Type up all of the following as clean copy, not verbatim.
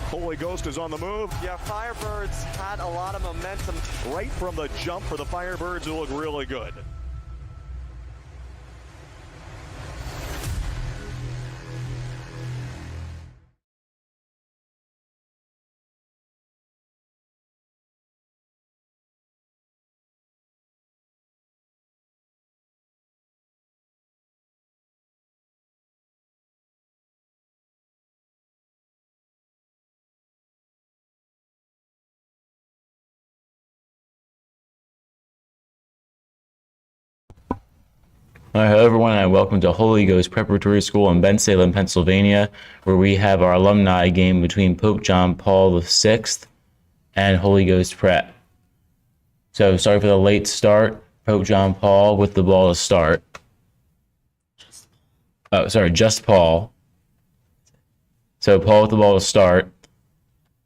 Holy Ghost is on the move. Yeah, Firebirds had a lot of momentum. Right from the jump for the Firebirds, who look really good. All right, hello everyone, and welcome to Holy Ghost Preparatory School in Bensalem, Pennsylvania, where we have our alumni game between Pope John Paul VI and Holy Ghost Prep. So, sorry for the late start. Pope John Paul with the ball to start. Oh, sorry, just Paul. So, Paul with the ball to start.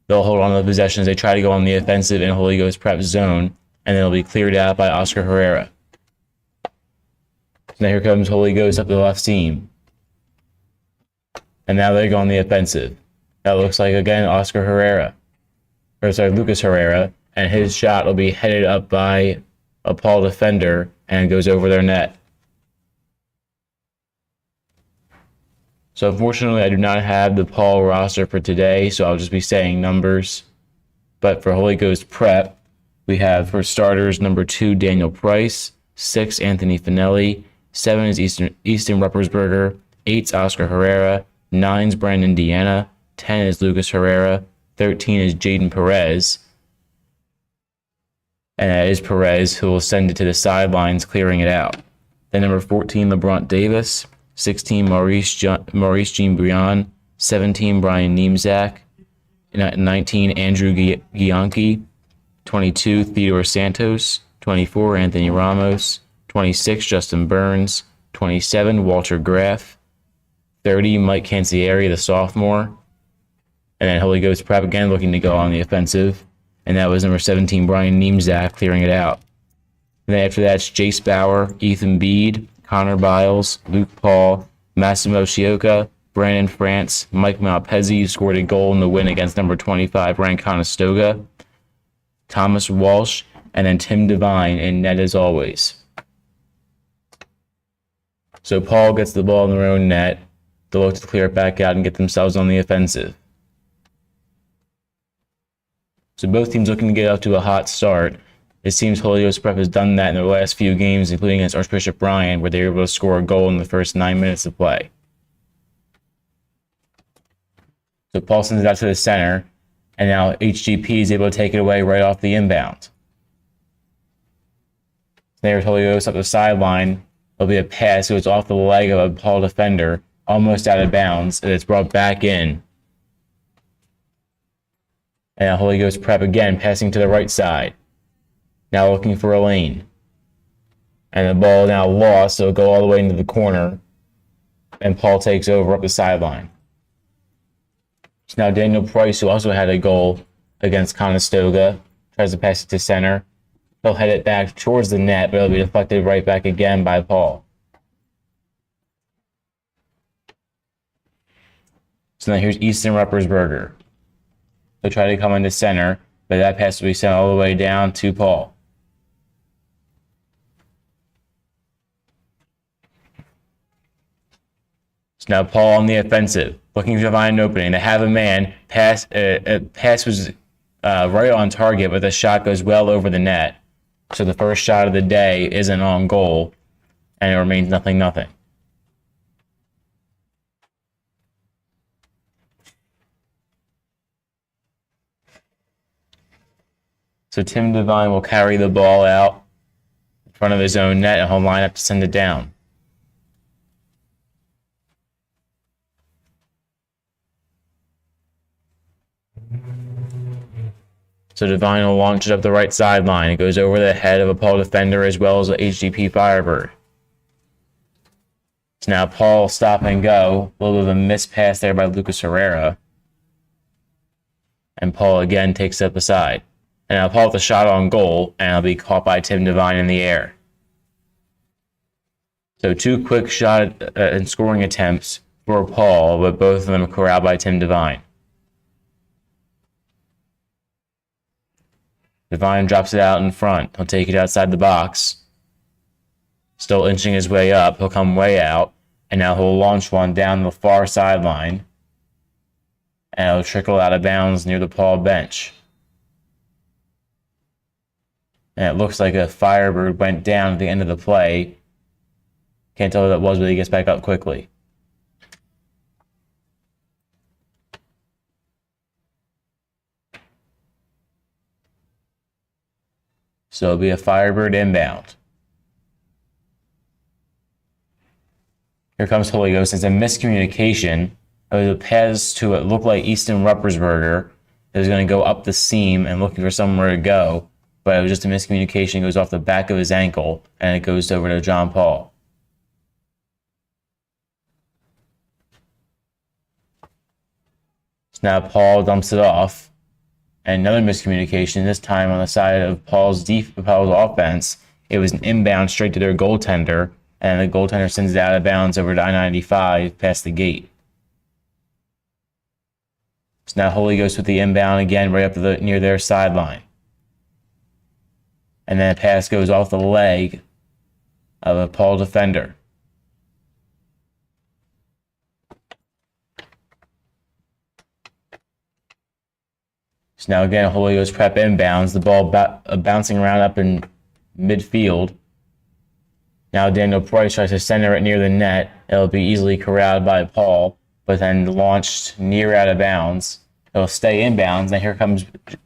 They'll hold on to the possession as they try to go on the offensive in Holy Ghost Prep zone, and then it'll be cleared out by Oscar Herrera. Now here comes Holy Ghost up the left seam. And now they go on the offensive. That looks like, again, Lucas Herrera. And his shot will be headed up by a Paul defender and goes over their net. So unfortunately, I do not have the Paul roster for today, so I'll just be saying numbers. But for Holy Ghost Prep, we have for starters number 2, Daniel Price, 6, Anthony Fanelli, 7 is Easton Ruppersberger, 8's Oscar Herrera, 9's Brandon Deanna, 10 is Lucas Herrera, 13 is Jaydan Perez, and that is Perez who will send it to the sidelines, clearing it out. Then number 14, Labrant Davis, 16, Maurece Jean Brian, 17, Brian Niemczak, 19, Andrew Gyuraki, 22, Theodore Santos, 24, Anthony Ramos, 26, Justin Burns, 27, Walter Graff, 30, Mike Cancelliere, the sophomore, and then Holy Ghost Prep again looking to go on the offensive, and that was number 17, Brian Niemczak, clearing it out. And then after that, it's Jace Bauer, Ethan Beede, Connor Biles, Luke Paul, Massimo Ciocca, Brandon France, Mike Malpezzi, who scored a goal in the win against number 25, Ryan Conestoga, Thomas Walsh, and then Tim Devine in net as always. So Paul gets the ball in their own net. They'll look to clear it back out and get themselves on the offensive. So both teams looking to get up to a hot start. It seems Holy Ghost Prep has done that in their last few games, including against Archbishop Bryan, where they were able to score a goal in the first 9 minutes of play. So Paul sends it out to the center, and now HGP is able to take it away right off the inbound. There's Holy Ghost up the sideline. There'll be a pass, so it's off the leg of a Paul defender, almost out of bounds, and it's brought back in. And Holy Ghost Prep again, passing to the right side. Now looking for a lane. And the ball now lost, so it'll go all the way into the corner. And Paul takes over up the sideline. So now Daniel Price, who also had a goal against Conestoga, tries to pass it to center. He'll head it back towards the net, but it'll be deflected right back again by Paul. So now here's Easton Ruppersberger. They'll try to come into center, but that pass will be sent all the way down to Paul. So now Paul on the offensive, looking to find an opening. They have a man. Pass was right on target, but the shot goes well over the net. So the first shot of the day isn't on goal, and it remains 0-0. So Tim Devine will carry the ball out in front of his own net and he'll line up to send it down. So Devine will launch it up the right sideline. It goes over the head of a Paul defender as well as an HGP Firebird. So now Paul stop and go. A little bit of a missed pass there by Lucas Herrera. And Paul again takes it up the side. And now Paul with a shot on goal, and it'll be caught by Tim Devine in the air. So 2 quick shot and scoring attempts for Paul, but both of them corralled by Tim Devine. Devine drops it out in front. He'll take it outside the box. Still inching his way up. He'll come way out. And now he'll launch one down the far sideline. And it'll trickle out of bounds near the Paul bench. And it looks like a Firebird went down at the end of the play. Can't tell who that was, but he gets back up quickly. So it'll be a Firebird inbound. Here comes Holy Ghost. It's a miscommunication. It was a pass to what looked like Easton Ruppersberger. It was going to go up the seam and looking for somewhere to go. But it was just a miscommunication. It goes off the back of his ankle, and it goes over to John Paul. So now Paul dumps it off. And another miscommunication, this time on the side of Paul's offense. It was an inbound straight to their goaltender, and the goaltender sends it out of bounds over to I-95 past the gate. So now Holy Ghost with the inbound again, right up to near their sideline. And then a pass goes off the leg of a Paul defender. So now again, Holy Ghost Prep inbounds. The ball bouncing around up in midfield. Now Daniel Price tries to center it near the net. It'll be easily corralled by Paul, but then launched near out of bounds. It'll stay inbounds. Now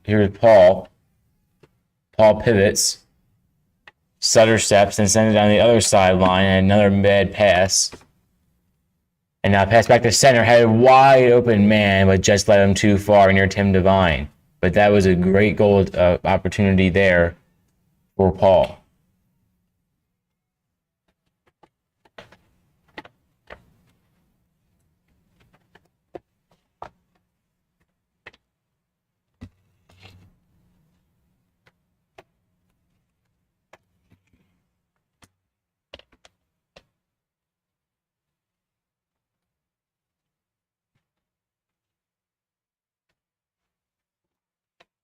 here's Paul. Paul pivots. Sutter steps and sends it down the other sideline, and another bad pass. And now pass back to center, had a wide open man, but just led him too far near Tim Devine. But that was a great goal opportunity there for Paul.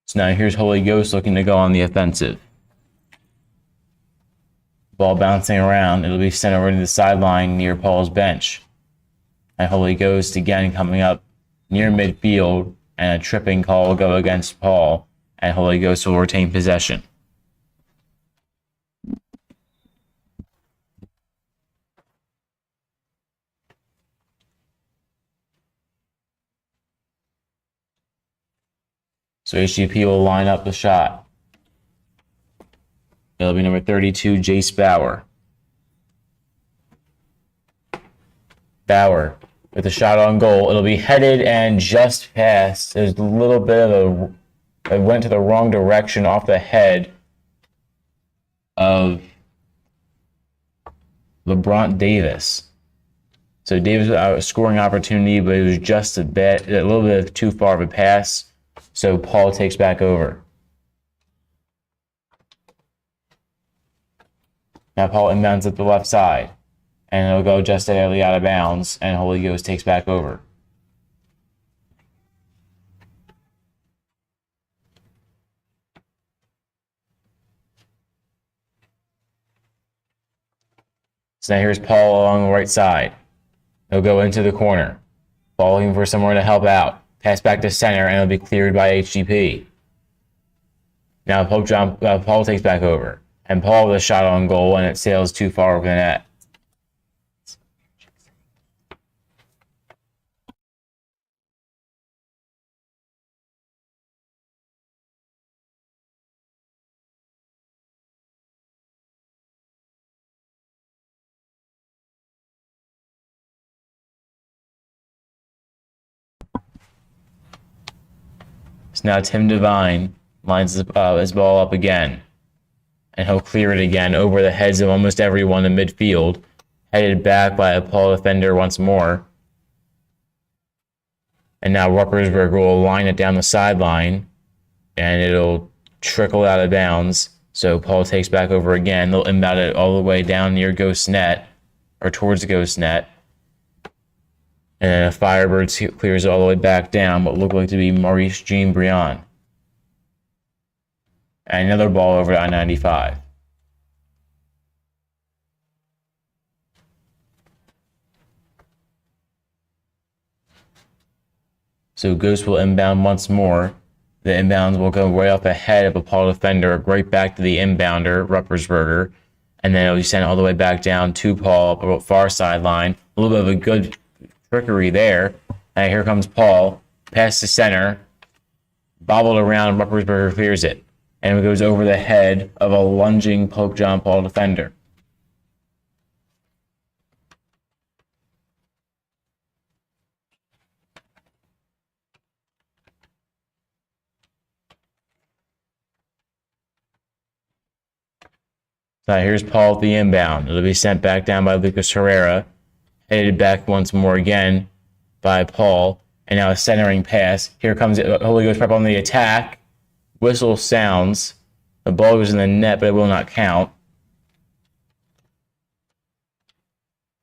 So now here's Holy Ghost looking to go on the offensive. Ball bouncing around. It'll be sent over to the sideline near Paul's bench. And Holy Ghost again coming up near midfield, and a tripping call will go against Paul, and Holy Ghost will retain possession. So HGP will line up the shot. It'll be number 32, Jace Bauer. Bauer with a shot on goal. It'll be headed and just passed. There's a little bit of it went to the wrong direction off the head of Labrant Davis. So Davis had a scoring opportunity, but it was just a little bit too far of a pass. So Paul takes back over. Now Paul inbounds at the left side. And it'll go just barely out of bounds. And Holy Ghost takes back over. So now here's Paul along the right side. He'll go into the corner. Paul looking for somewhere to help out. Pass back to center, and it'll be cleared by HGP. Now Paul takes back over. And Paul with a shot on goal, and it sails too far over the net. So now Tim Devine lines his ball up again. And he'll clear it again over the heads of almost everyone in midfield. Headed back by a Paul defender once more. And now Ruppersberger will line it down the sideline. And it'll trickle out of bounds. So Paul takes back over again. They'll inbound it all the way down near Ghost Net. Or towards the Ghost Net. And then a Firebird clears it all the way back down, what looked like to be Maurece Jean Briand. And another ball over to I-95. So Ghost will inbound once more. The inbounds will go right up ahead of a Paul defender, right back to the inbounder, Ruppersberger. And then it'll be sent all the way back down to Paul, far sideline. A little bit of a good trickery there. And here comes Paul. Pass to center. Bobbled around, Ruppersberger clears it. And it goes over the head of a lunging Pope John Paul defender. So here's Paul at the inbound. It'll be sent back down by Lucas Herrera. Headed back once more again by Paul. And now a centering pass. Here comes HolyGhostPrep on the attack. Whistle sounds. The ball goes in the net, but it will not count.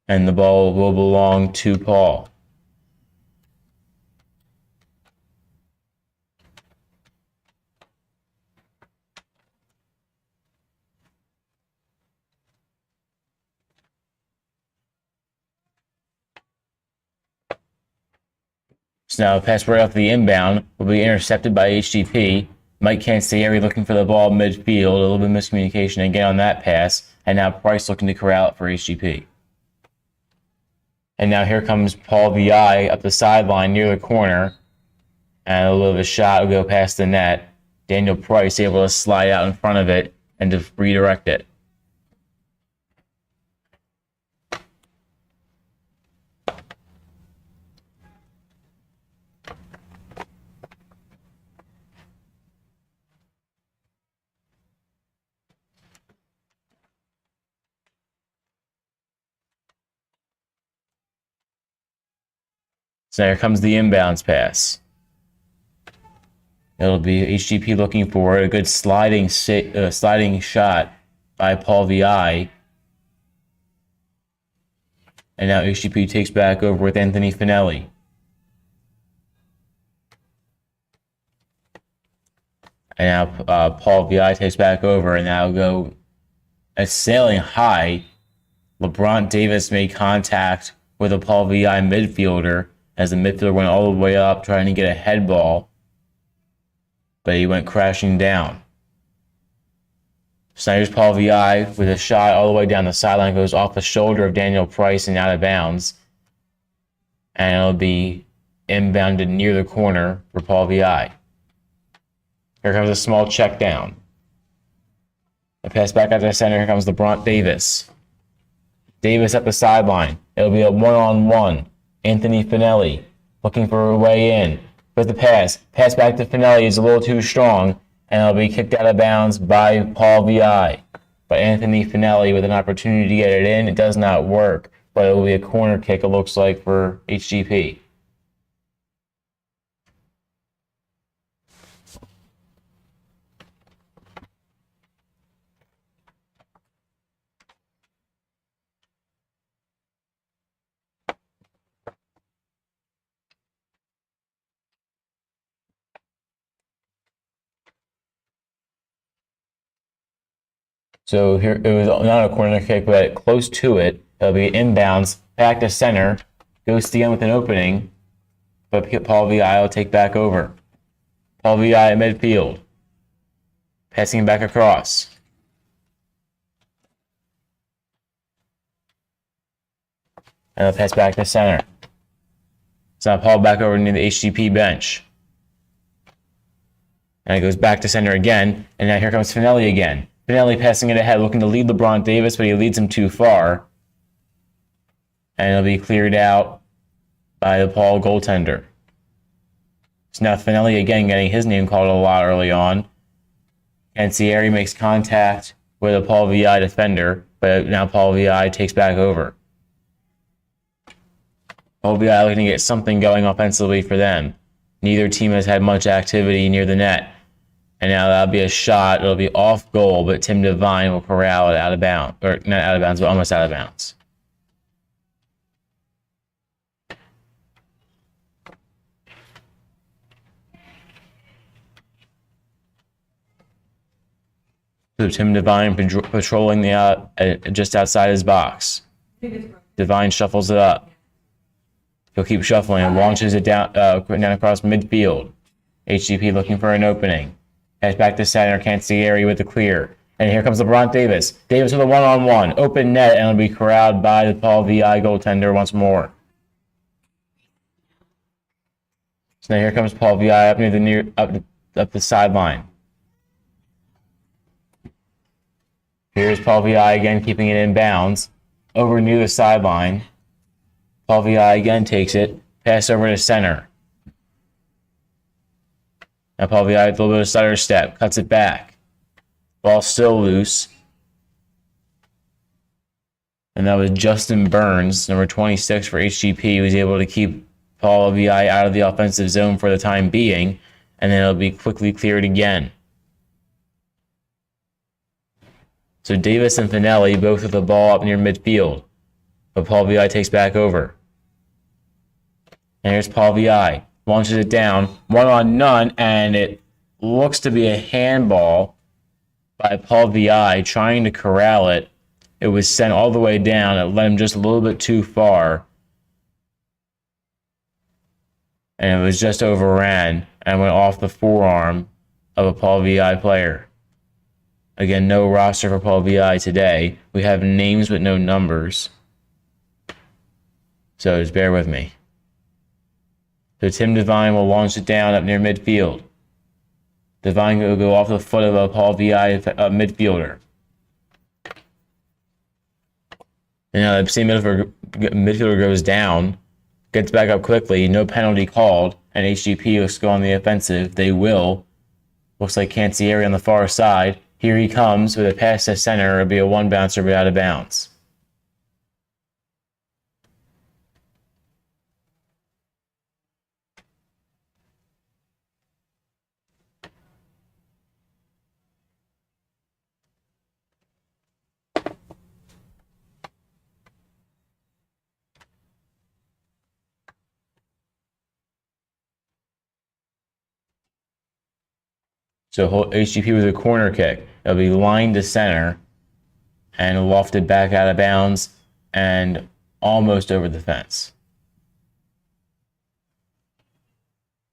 And the ball will belong to Paul. So now a pass right off the inbound will be intercepted by HGP. Mike Cancelliere looking for the ball midfield. A little bit of miscommunication again on that pass. And now Price looking to corral it for HGP. And now here comes Paul VI up the sideline near the corner. And a little bit of a shot will go past the net. Daniel Price able to slide out in front of it and to redirect it. So here comes the inbounds pass. It'll be HGP looking for a good sliding shot by Paul VI. And now HGP takes back over with Anthony Fanelli. And now Paul VI takes back over, and now go sailing high. Labrant Davis made contact with a Paul VI midfielder as the midfielder went all the way up trying to get a head ball, but he went crashing down. So here's Paul VI with a shot all the way down the sideline, goes off the shoulder of Daniel Price and out of bounds. And it'll be inbounded near the corner for Paul VI. Here comes a small check down. A pass back out to the center. Here comes Labrant Davis. Davis at the sideline. It'll be a one-on-one. Anthony Fanelli looking for a way in. With the pass. Pass back to Fanelli is a little too strong, and it'll be kicked out of bounds by Paul VI. But Anthony Fanelli with an opportunity to get it in. It does not work, but it will be a corner kick, it looks like, for HGP. So here, it was not a corner kick, but close to it. It'll be inbounds, back to center, goes to the end with an opening, but Paul VI will take back over. Paul VI at midfield, passing back across. And they'll pass back to center. So now Paul back over near the HGP bench. And it goes back to center again, and now here comes Fanelli again. Fanelli passing it ahead, looking to lead Labrant Davis, but he leads him too far. And it'll be cleared out by the Paul goaltender. So now Fanelli again getting his name called a lot early on. Cancelliere makes contact with a Paul VI defender, but now Paul VI takes back over. Paul VI looking to get something going offensively for them. Neither team has had much activity near the net. And now that'll be a shot. It'll be off goal, but Tim Devine will corral it out of bounds. Or not out of bounds, but almost out of bounds. So Tim Devine patrolling the just outside his box. Devine shuffles it up. He'll keep shuffling and launches it down across midfield. HGP looking for an opening. Heads back to center. Cancelliere with the clear. And here comes Labrant Davis. Davis with a one-on-one. Open net, and it'll be corralled by the Paul VI goaltender once more. So now here comes Paul VI up the sideline. Here's Paul VI again, keeping it in bounds. Over near the sideline. Paul VI again takes it. Pass over to center. Now Paul VI with a little bit of stutter step. Cuts it back. Ball still loose. And that was Justin Burns, number 26 for HGP, who was able to keep Paul VI out of the offensive zone for the time being. And then it'll be quickly cleared again. So Davis and Fanelli both with the ball up near midfield. But Paul VI takes back over. And here's Paul VI. Launches it down. 1-on-none. And it looks to be a handball by Paul VI trying to corral it. It was sent all the way down. It led him just a little bit too far. And it was just overran and went off the forearm of a Paul VI player. Again, no roster for Paul VI today. We have names but no numbers. So just bear with me. So Tim Devine will launch it down up near midfield. Devine will go off the foot of a Paul VI midfielder. And now the same midfielder goes down, gets back up quickly, no penalty called, and HGP looks to go on the offensive. They will. Looks like Cancelliere on the far side. Here he comes with a pass to center. It'll be a one bouncer, but out of bounds. So HGP with a corner kick. It'll be lined to center and lofted back out of bounds and almost over the fence.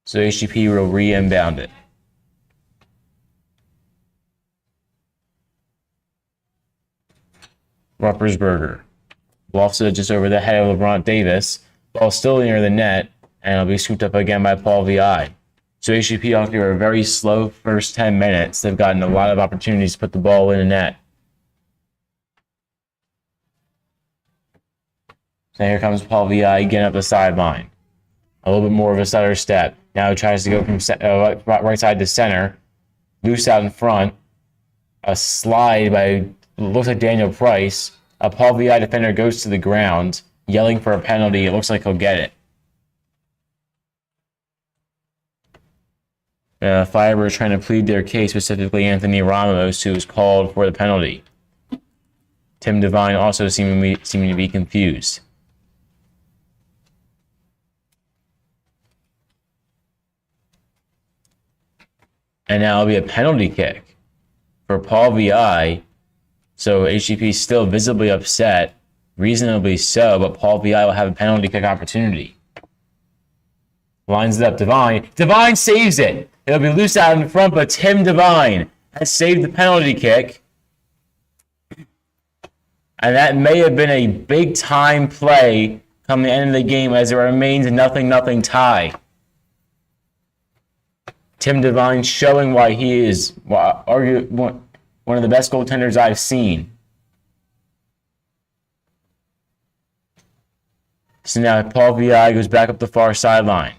So HGP will re-inbound it. Ruppersberger. Lofts it just over the head of Labrant Davis. Ball still near the net, and it'll be scooped up again by Paul VI. So HGP off to a very slow first 10 minutes. They've gotten a lot of opportunities to put the ball in the net. So here comes Paul VI again up the sideline. A little bit more of a stutter step. Now he tries to go from right side to center. Loose out in front. A slide by, looks like Daniel Price. A Paul VI defender goes to the ground, yelling for a penalty. It looks like he'll get it. Firebird trying to plead their case, specifically Anthony Ramos, who was called for the penalty. Tim Devine also seeming to be confused. And now it'll be a penalty kick for Paul VI. So HGP is still visibly upset, reasonably so, but Paul VI will have a penalty kick opportunity. Lines it up, Devine. Devine saves it. It'll be loose out in front, but Tim Devine has saved the penalty kick. And that may have been a big-time play come the end of the game as it remains a 0-0 tie. Tim Devine showing why he is one of the best goaltenders I've seen. So now Paul VI goes back up the far sideline.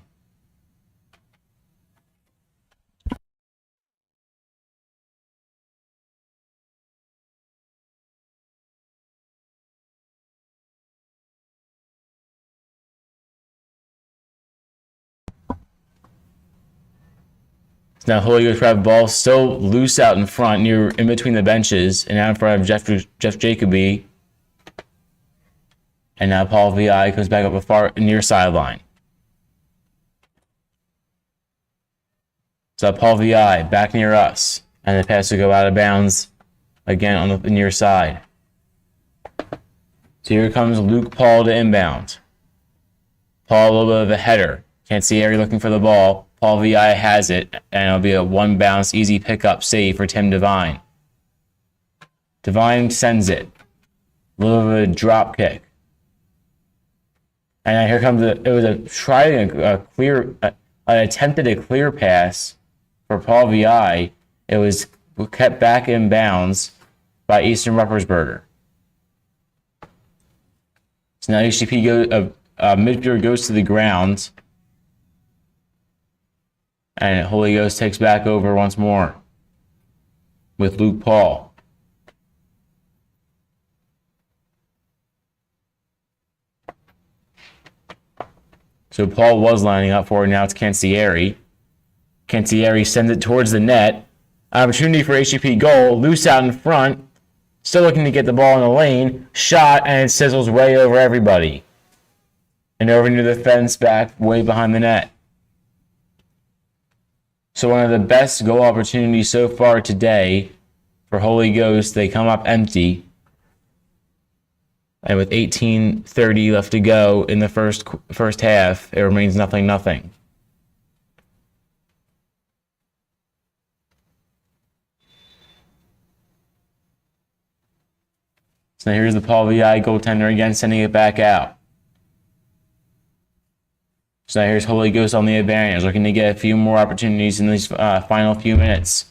Now HolyGhostPrep ball still loose out in front, in between the benches, and out in front of Jeff Jacoby. And now Paul VI comes back up a far near sideline. So Paul VI back near us, and the pass will go out of bounds again on the near side. So here comes Luke Paul to inbound. Paul, a little bit of a header. Cancelliere looking for the ball. Paul VI has it, and it'll be a one bounce, easy pickup save for Tim Devine. Devine sends it. A little bit of a drop kick. And here comes an attempted clear pass for Paul VI. It was kept back in bounds by Easton Ruppersberger. So now HGP midfielder goes to the ground, and Holy Ghost takes back over once more with Luke Paul. So Paul was lining up for it. Now it's Cancelliere. Cancelliere sends it towards the net. Opportunity for HGP goal. Loose out in front. Still looking to get the ball in the lane. Shot, and it sizzles way over everybody. And over near the fence back way behind the net. So one of the best goal opportunities so far today for Holy Ghost. They come up empty. And with 18:30 left to go in the first half, it remains 0-0. So here's the Paul VI goaltender again, sending it back out. So here's Holy Ghost on the advantage, looking to get a few more opportunities in these final few minutes.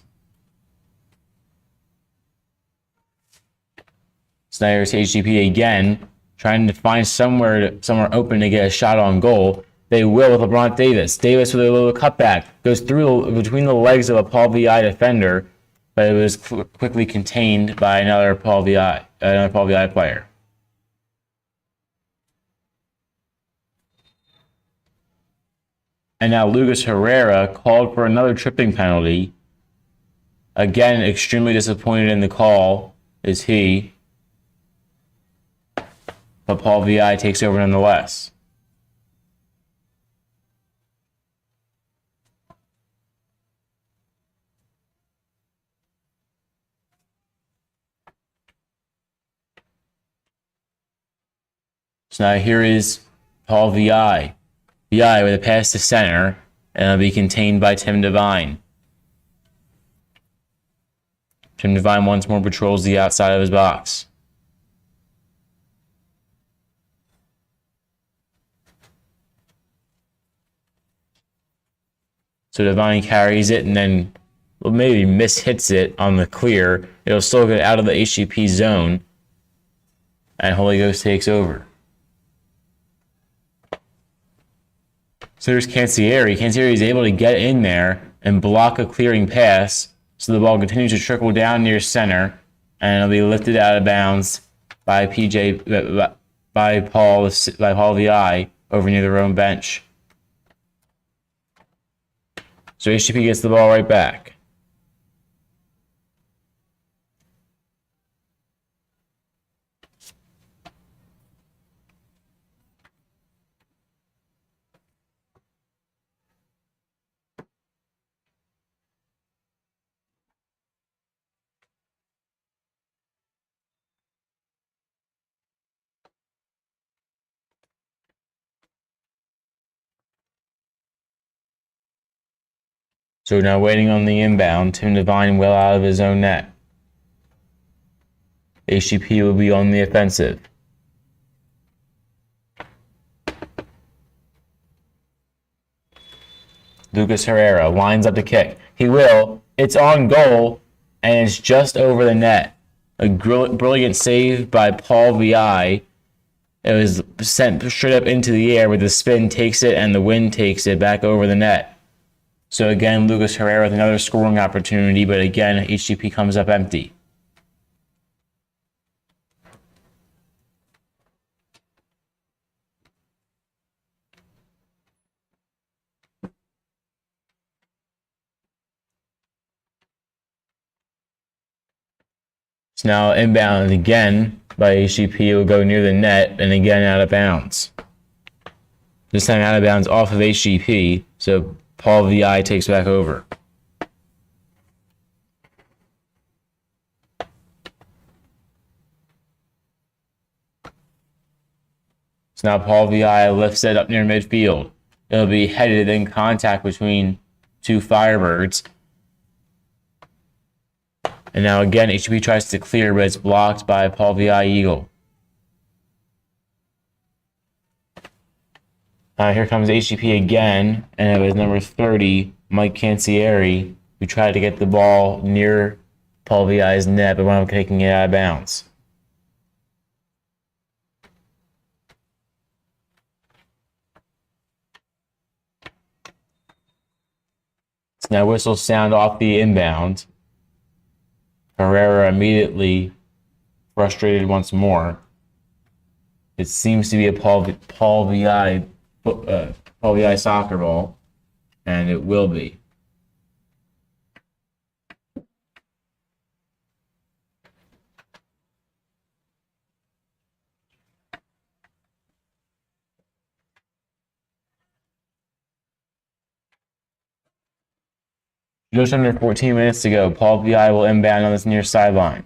So now here's HGP again, trying to find somewhere open to get a shot on goal. They will with Labrant Davis. Davis with a little cutback goes through between the legs of a Paul VI defender, but it was quickly contained by another Paul VI player. And now Lucas Herrera called for another tripping penalty. Again, extremely disappointed in the call is he. But Paul VI takes over nonetheless. So now here is Paul VI. VI with a pass to center, and it'll be contained by Tim Devine. Tim Devine once more patrols the outside of his box. So Devine carries it and then maybe mishits it on the clear. It'll still get out of the HGP zone, and Holy Ghost takes over. So there's Cancelliere. Cancelliere is able to get in there and block a clearing pass, so the ball continues to trickle down near center, and it'll be lifted out of bounds by Paul VI over near their own bench. So HGP gets the ball right back. So now waiting on the inbound, Tim Devine well out of his own net. HGP will be on the offensive. Lucas Herrera lines up to kick. He will. It's on goal, and it's just over the net. A brilliant save by Paul VI. It was sent straight up into the air, where the spin takes it and the wind takes it back over the net. So again, Lucas Herrera with another scoring opportunity, but again, HGP comes up empty. So now inbound again by HGP will go near the net and again out of bounds. This time out of bounds off of HGP, so Paul VI takes back over. So now Paul VI lifts it up near midfield. It'll be headed in contact between two Firebirds. And now again, HGP tries to clear, but it's blocked by Paul VI Eagle. Here comes HGP again, and it was number 30, Mike Cancelliere, who tried to get the ball near Paul VI's net, but wound up taking it out of bounds. So now whistles sound off the inbound. Herrera immediately frustrated once more. It seems to be a Paul VI soccer ball, and it will be. Just under 14 minutes to go. Paul VI will inbound on this near sideline.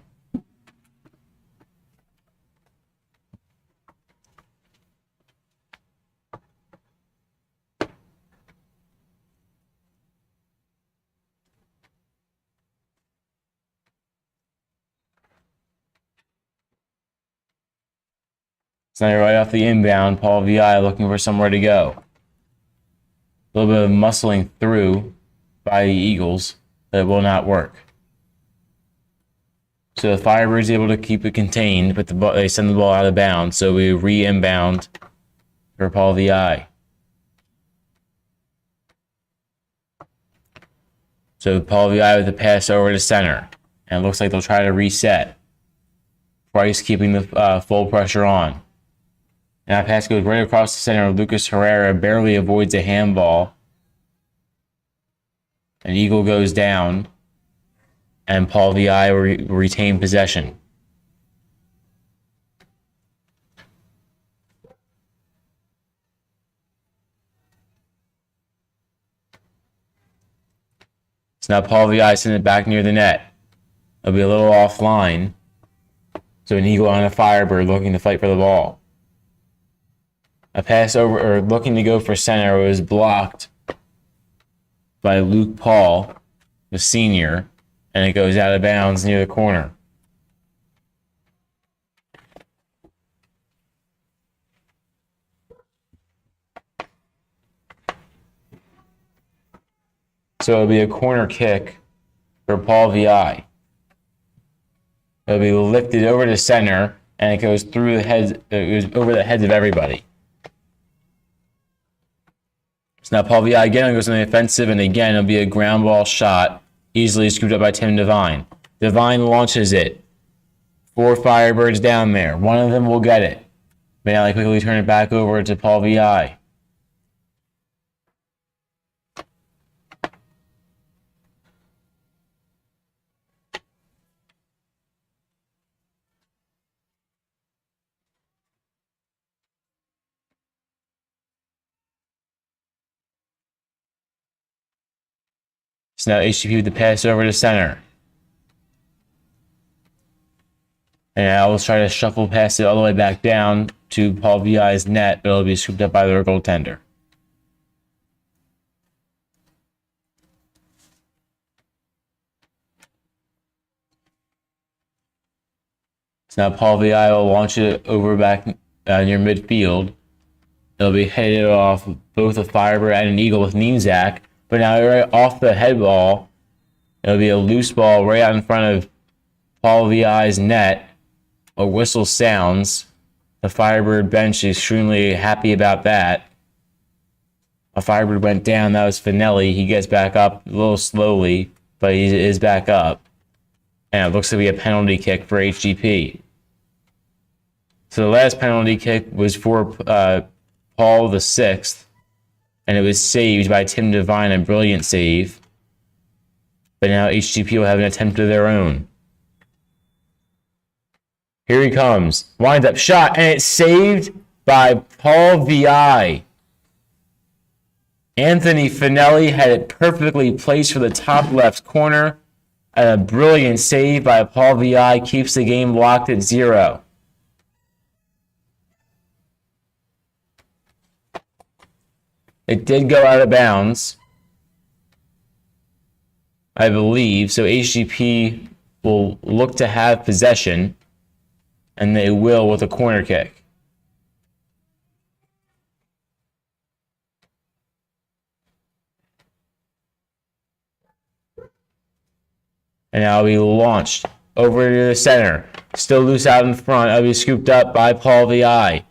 So now right off the inbound, Paul VI looking for somewhere to go. A little bit of muscling through by the Eagles, but it will not work. So the Firebirds able to keep it contained, but they send the ball out of bounds, so we re-inbound for Paul VI. So Paul VI with the pass over to center, and it looks like they'll try to reset. Price keeping the full pressure on. And that pass goes right across the center. Lucas Herrera barely avoids a handball. An Eagle goes down, and Paul VI will retain possession. So now Paul VI sends it back near the net. It'll be a little offline. So an Eagle on a Firebird looking to fight for the ball. A pass over, or looking to go for center, was blocked by Luke Paul, the senior, and it goes out of bounds near the corner. So it'll be a corner kick for Paul VI. It'll be lifted over to center, and it goes through the heads. It goes over the heads of everybody. So now Paul VI again goes on the offensive, and again it'll be a ground ball shot, easily scooped up by Tim Devine. Devine launches it. 4 Firebirds down there. One of them will get it. But now they quickly turn it back over to Paul VI. So now HGP with the pass over to center. And I will try to shuffle past it all the way back down to Paul VI's net, but it'll be scooped up by their goaltender. So now Paul VI will launch it over back near midfield. It'll be headed off both a Firebird and an Eagle with Niemczak. But now right off the head ball, it'll be a loose ball right out in front of Paul VI's net. A whistle sounds. The Firebird bench is extremely happy about that. A Firebird went down. That was Fanelli. He gets back up a little slowly, but he is back up. And it looks to be a penalty kick for HGP. So the last penalty kick was for Paul the 6th. And it was saved by Tim Devine, a brilliant save. But now HGP will have an attempt of their own. Here he comes. Winds up shot, and it's saved by Paul VI. Anthony Fanelli had it perfectly placed for the top left corner. And a brilliant save by Paul VI keeps the game locked at 0. It did go out of bounds, I believe. So HGP will look to have possession, and they will with a corner kick. And now it'll be launched over to the center. Still loose out in front. It'll be scooped up by Paul VI.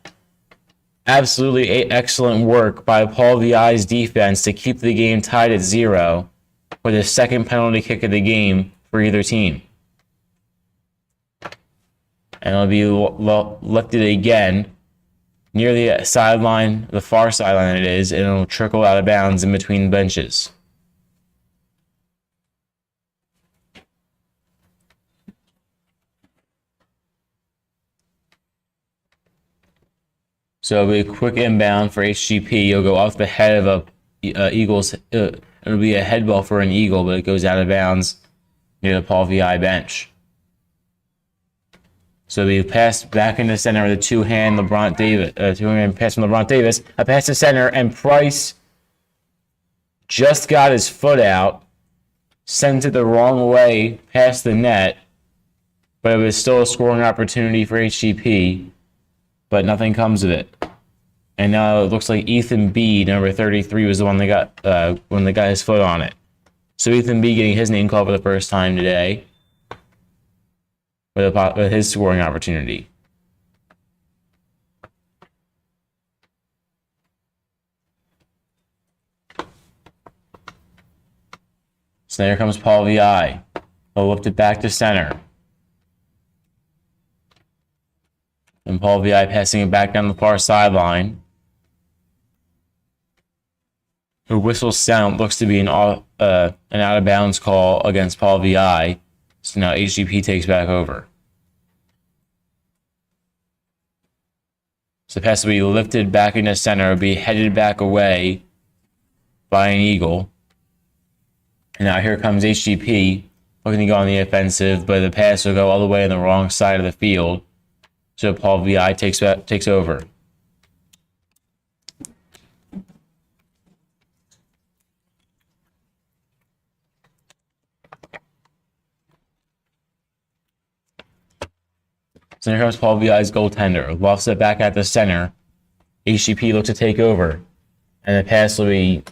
Absolutely excellent work by Paul VI's defense to keep the game tied at 0 for the second penalty kick of the game for either team. And it'll be lifted again near the sideline, the far sideline it is, and it'll trickle out of bounds in between the benches. So it'll be a quick inbound for HGP. You'll go off the head of a Eagles. It'll be a head ball for an Eagle, but it goes out of bounds near the Paul VI bench. So it'll be passed back into center with a two-hand Labrant Davis. Two-hand pass from Labrant Davis. A pass to center, and Price just got his foot out, sent it the wrong way past the net, but it was still a scoring opportunity for HGP. But nothing comes of it. And now it looks like Ethan Beede, number 33, was the one that got his foot on it. So Ethan Beede getting his name called for the first time today with his scoring opportunity. So there comes Paul VI. He'll lift it back to center. And Paul VI passing it back down the far sideline. The whistle sound looks to be an out-of-bounds call against Paul VI. So now HGP takes back over. So the pass will be lifted back into center. It will be headed back away by an Eagle. And now here comes HGP looking to go on the offensive, but the pass will go all the way on the wrong side of the field. So Paul VI takes over. So here comes Paul VI's goaltender. Lofts it back at the center. HGP looks to take over. And the pass will be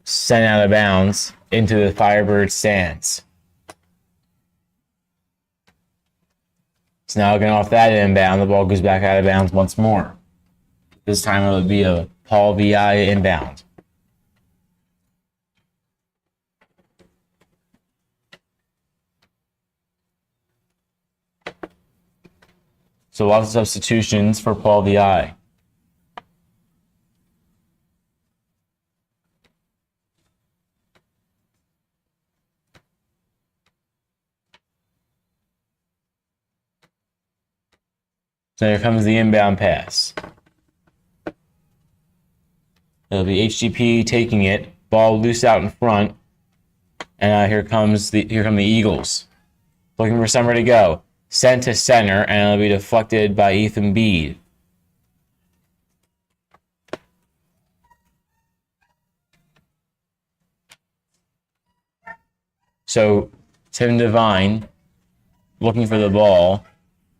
sent out of bounds into the Firebird stands. So now again off that inbound, the ball goes back out of bounds once more. This time it'll be a Paul VI inbound. So lots of substitutions for Paul VI. So here comes the inbound pass. It'll be HGP taking it, ball loose out in front, and here come the Eagles, looking for somewhere to go. Sent to center, and it'll be deflected by Ethan Beede. So Tim Devine looking for the ball.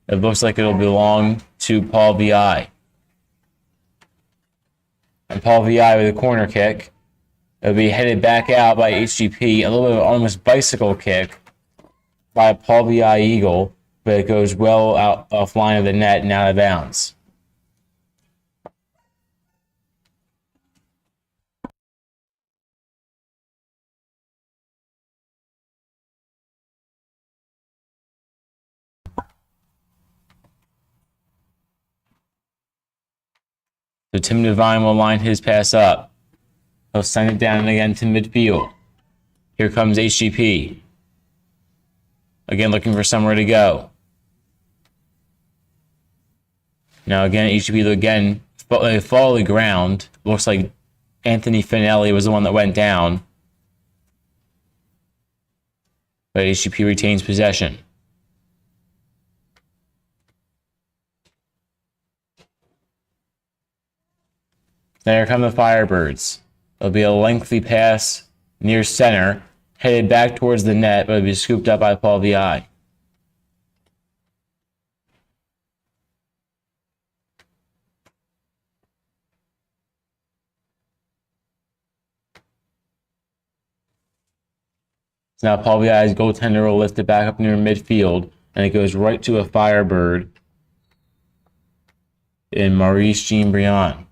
It looks like it'll belong to Paul VI. And Paul VI with a corner kick. It'll be headed back out by HGP. A little bit of almost bicycle kick by Paul VI Eagle, but it goes well out offline of the net and out of bounds. So Tim Devine will line his pass up. He'll send it down again to midfield. Here comes HGP. Again, looking for somewhere to go. Now again, HGP again fall to the ground. Looks like Anthony Fanelli was the one that went down. But HGP retains possession. There come the Firebirds. It'll be a lengthy pass near center, headed back towards the net, but it'll be scooped up by Paul VI. So now Paul VI's goaltender will lift it back up near midfield, and it goes right to a Firebird in Maurece Jean-Briand.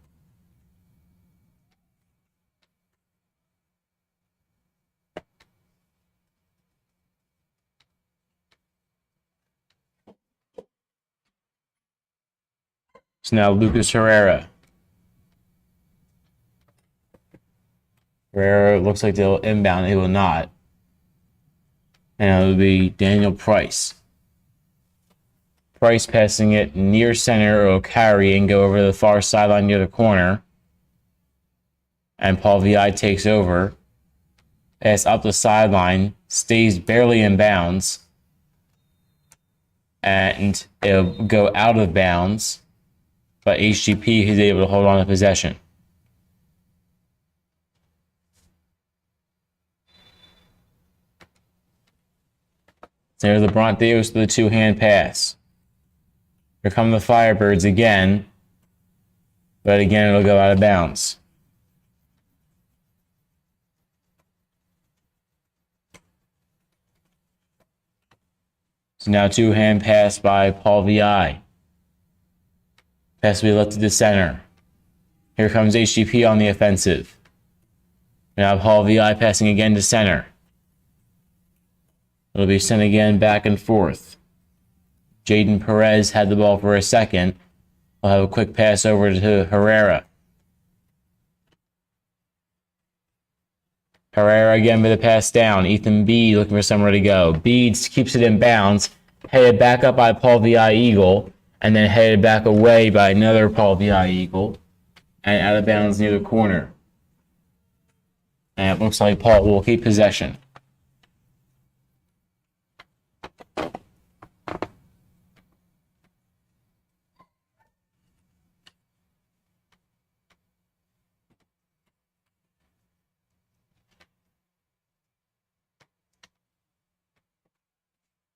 So now Lucas Herrera. Herrera looks like they'll inbound. He will not. And it'll be Daniel Price. Price passing it near center. It'll carry and go over the far sideline near the corner. And Paul VI takes over. Pass up the sideline. Stays barely in bounds. And it'll go out of bounds. But HGP is able to hold on to possession. There's Labrant Davis with the two-hand pass. Here come the Firebirds again. But again, it'll go out of bounds. So now two-hand pass by Paul VI. Pass will be left to the center. Here comes HGP on the offensive. Now Paul VI passing again to center. It'll be sent again back and forth. Jaydan Perez had the ball for a second. I'll have a quick pass over to Herrera. Herrera again with a pass down. Ethan Beede looking for somewhere to go. Beede keeps it in bounds. Headed back up by Paul VI Eagle. And then headed back away by another Paul VI Eagle. And out of bounds near the corner. And it looks like Paul will keep possession.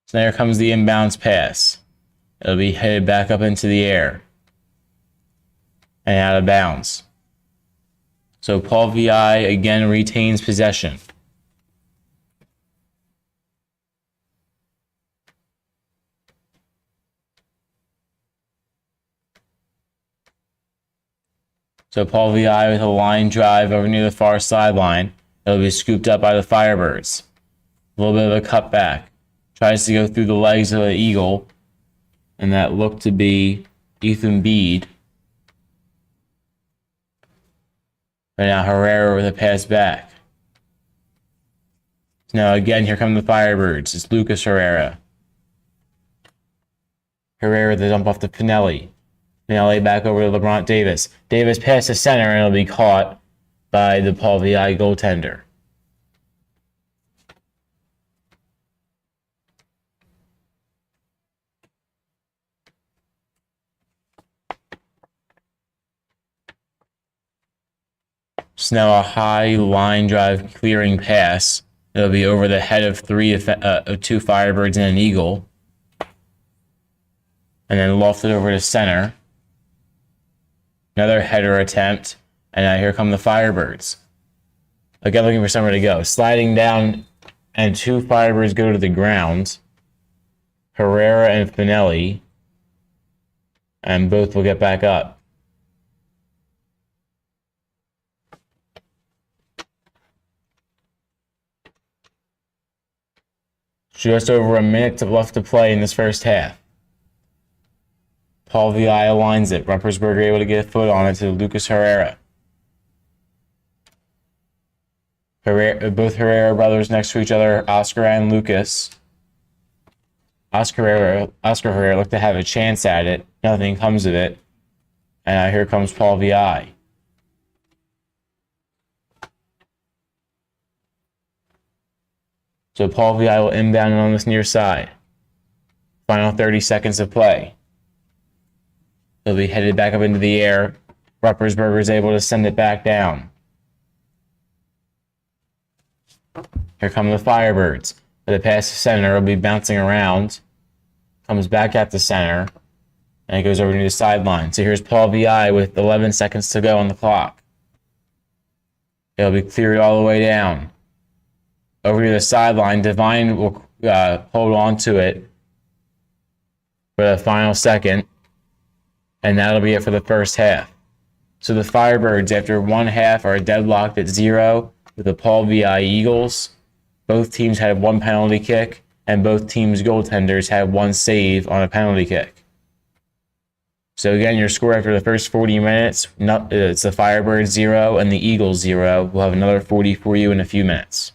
So there comes the inbounds pass. It'll be headed back up into the air. And out of bounds. So Paul VI again retains possession. So Paul VI with a line drive over near the far sideline. It'll be scooped up by the Firebirds. A little bit of a cutback. Tries to go through the legs of the Eagle. And that looked to be Ethan Beede. But now Herrera with a pass back. Now again, here come the Firebirds. It's Lucas Herrera. Herrera the dump off to Fanelli. Fanelli back over to Labrant Davis. Davis pass to center and it'll be caught by the Paul VI goaltender. So now a high line drive clearing pass. It'll be over the head of two Firebirds and an Eagle. And then lofted over to center. Another header attempt. And now here come the Firebirds. Again, looking for somewhere to go. Sliding down, and two Firebirds go to the ground. Herrera and Fanelli. And both will get back up. Just over a minute left to play in this first half. Paul VI aligns it. Ruppersberger able to get a foot on it to Lucas Herrera. Both Herrera brothers next to each other, Oscar and Lucas. Oscar Herrera looked to have a chance at it. Nothing comes of it. And now here comes Paul VI. So Paul VI will inbound on this near side. Final 30 seconds of play. He'll be headed back up into the air. Ruppersberger is able to send it back down. Here come the Firebirds. The pass to center will be bouncing around. Comes back at the center. And it goes over to the sideline. So here's Paul VI with 11 seconds to go on the clock. It'll be cleared all the way down. Over to the sideline. Devine will hold on to it for the final second. And that'll be it for the first half. So the Firebirds, after one half, are deadlocked at 0 with the Paul VI Eagles. Both teams had one penalty kick, and both teams' goaltenders had one save on a penalty kick. So again, your score after the first 40 minutes, it's the Firebirds 0 and the Eagles 0. We'll have another 40 for you in a few minutes.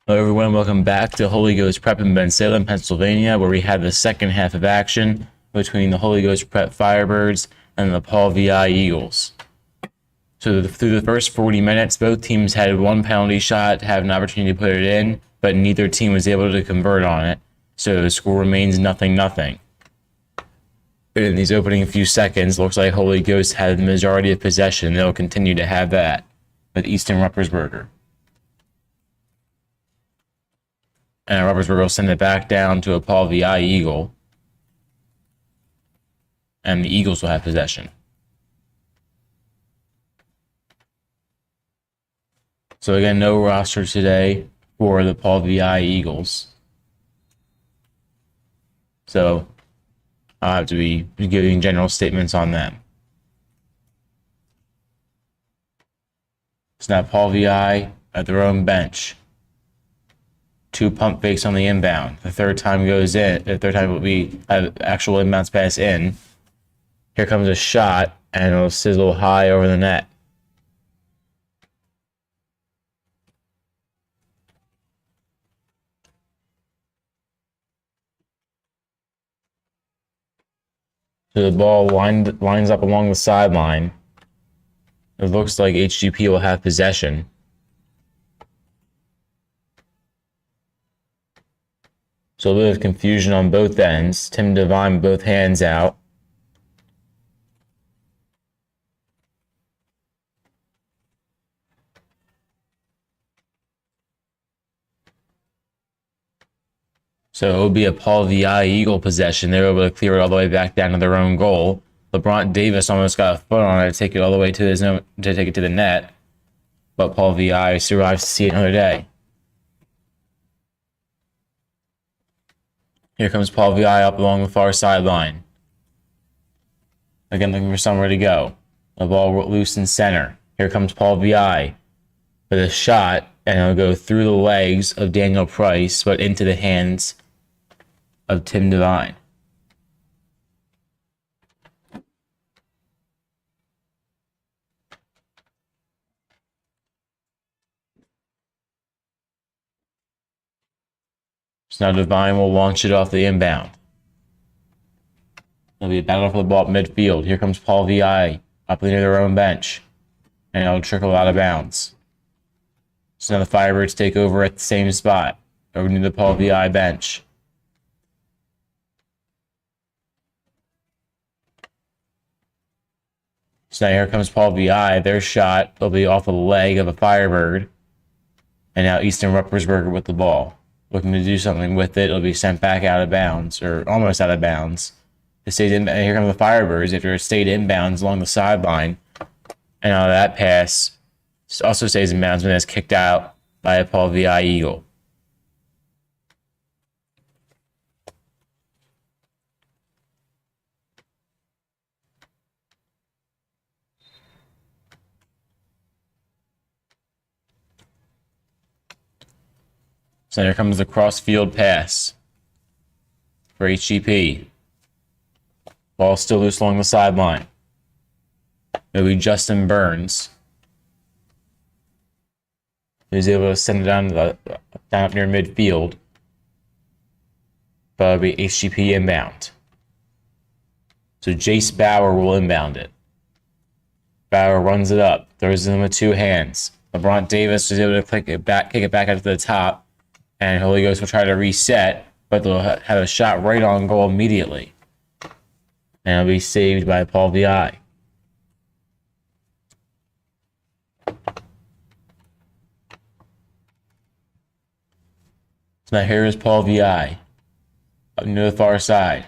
Hello everyone, welcome back to Holy Ghost Prep in Bensalem, Pennsylvania, where we had the second half of action between the Holy Ghost Prep Firebirds and the Paul VI Eagles. So through the first 40 minutes, both teams had one penalty shot to have an opportunity to put it in, but neither team was able to convert on it. So the score remains 0-0. In these opening few seconds, looks like Holy Ghost had the majority of possession. They'll continue to have that with Easton Ruppersberger. And Ruppersberger will send it back down to a Paul VI Eagle. And the Eagles will have possession. So again, no roster today for the Paul VI Eagles. So I'll have to be giving general statements on them. So now Paul VI at their own bench. 2 pump fakes on the inbound. The third time goes in. The third time will be an actual inbounds pass in. Here comes a shot, and it'll sizzle high over the net. So the ball lines up along the sideline. It looks like HGP will have possession. So a bit of confusion on both ends. Tim Devine both hands out. So it will be a Paul VI Eagle possession. They were able to clear it all the way back down to their own goal. Labrant Davis almost got a foot on it to take it all the way to his own, to take it to the net. But Paul VI survives to see another day. Here comes Paul VI up along the far sideline. Again, looking for somewhere to go. The ball loose in center. Here comes Paul VI with a shot, and it'll go through the legs of Daniel Price, but into the hands of Tim Devine. So now Devine will launch it off the inbound. There'll be a battle for the ball at midfield. Here comes Paul VI up near their own bench. And it'll trickle out of bounds. So now the Firebirds take over at the same spot, over near the Paul VI bench. So now here comes Paul VI. Their shot will be off the leg of a Firebird. And now Easton Ruppersberger with the ball. Looking to do something with it. It'll be sent back out of bounds, or almost out of bounds. It stays in, and here come the Firebirds after it stayed inbounds along the sideline. And now that pass also stays in bounds when it's kicked out by a Paul VI Eagle. So here comes the cross-field pass for HGP. Ball still loose along the sideline. It'll be Justin Burns. He's able to send it down up near midfield. But it'll be HGP inbound. So Jace Bauer will inbound it. Bauer runs it up, throws it in with 2 hands. Labrant Davis is able to kick it back out to the top. And Holy Ghost will try to reset, but they'll have a shot right on goal immediately. And it'll be saved by Paul VI. So now here is Paul VI. Up near the far side.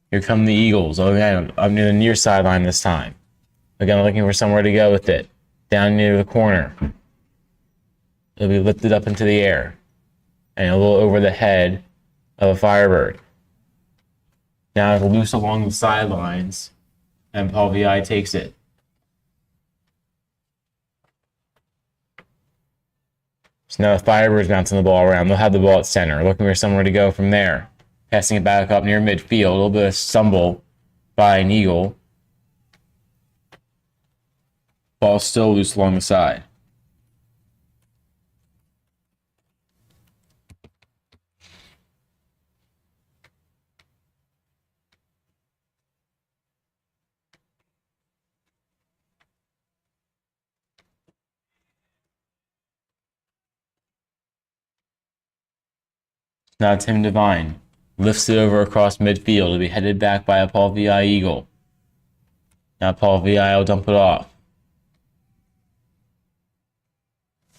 Here come the Eagles. Oh, again, up near the near sideline this time. Again, looking for somewhere to go with it. Down near the corner. It'll be lifted up into the air. And a little over the head of a Firebird. Now it'll loose along the sidelines. And Paul VI takes it. So now the Firebirds bouncing the ball around. They'll have the ball at center. Looking for somewhere to go from there. Passing it back up near midfield. A little bit of stumble by an Eagle. Ball still loose along the side. Now Tim Devine lifts it over across midfield to be headed back by a Paul VI Eagle. Now Paul VI will dump it off.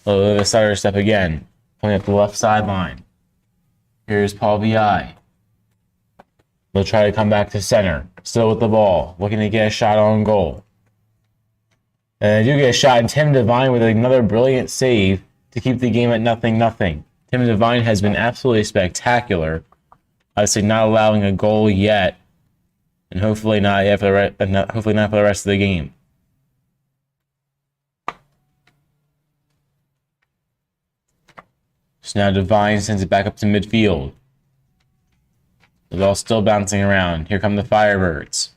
A little bit of a stutter step again, pulling up the left sideline. Here's Paul VI. They'll try to come back to center, still with the ball, looking to get a shot on goal. And they do get a shot, and Tim Devine with another brilliant save to keep the game at 0-0. Tim Devine has been absolutely spectacular. I'd say not allowing a goal yet, and hopefully not for the rest of the game. So now Devine sends it back up to midfield. The ball's still bouncing around. Here come the Firebirds.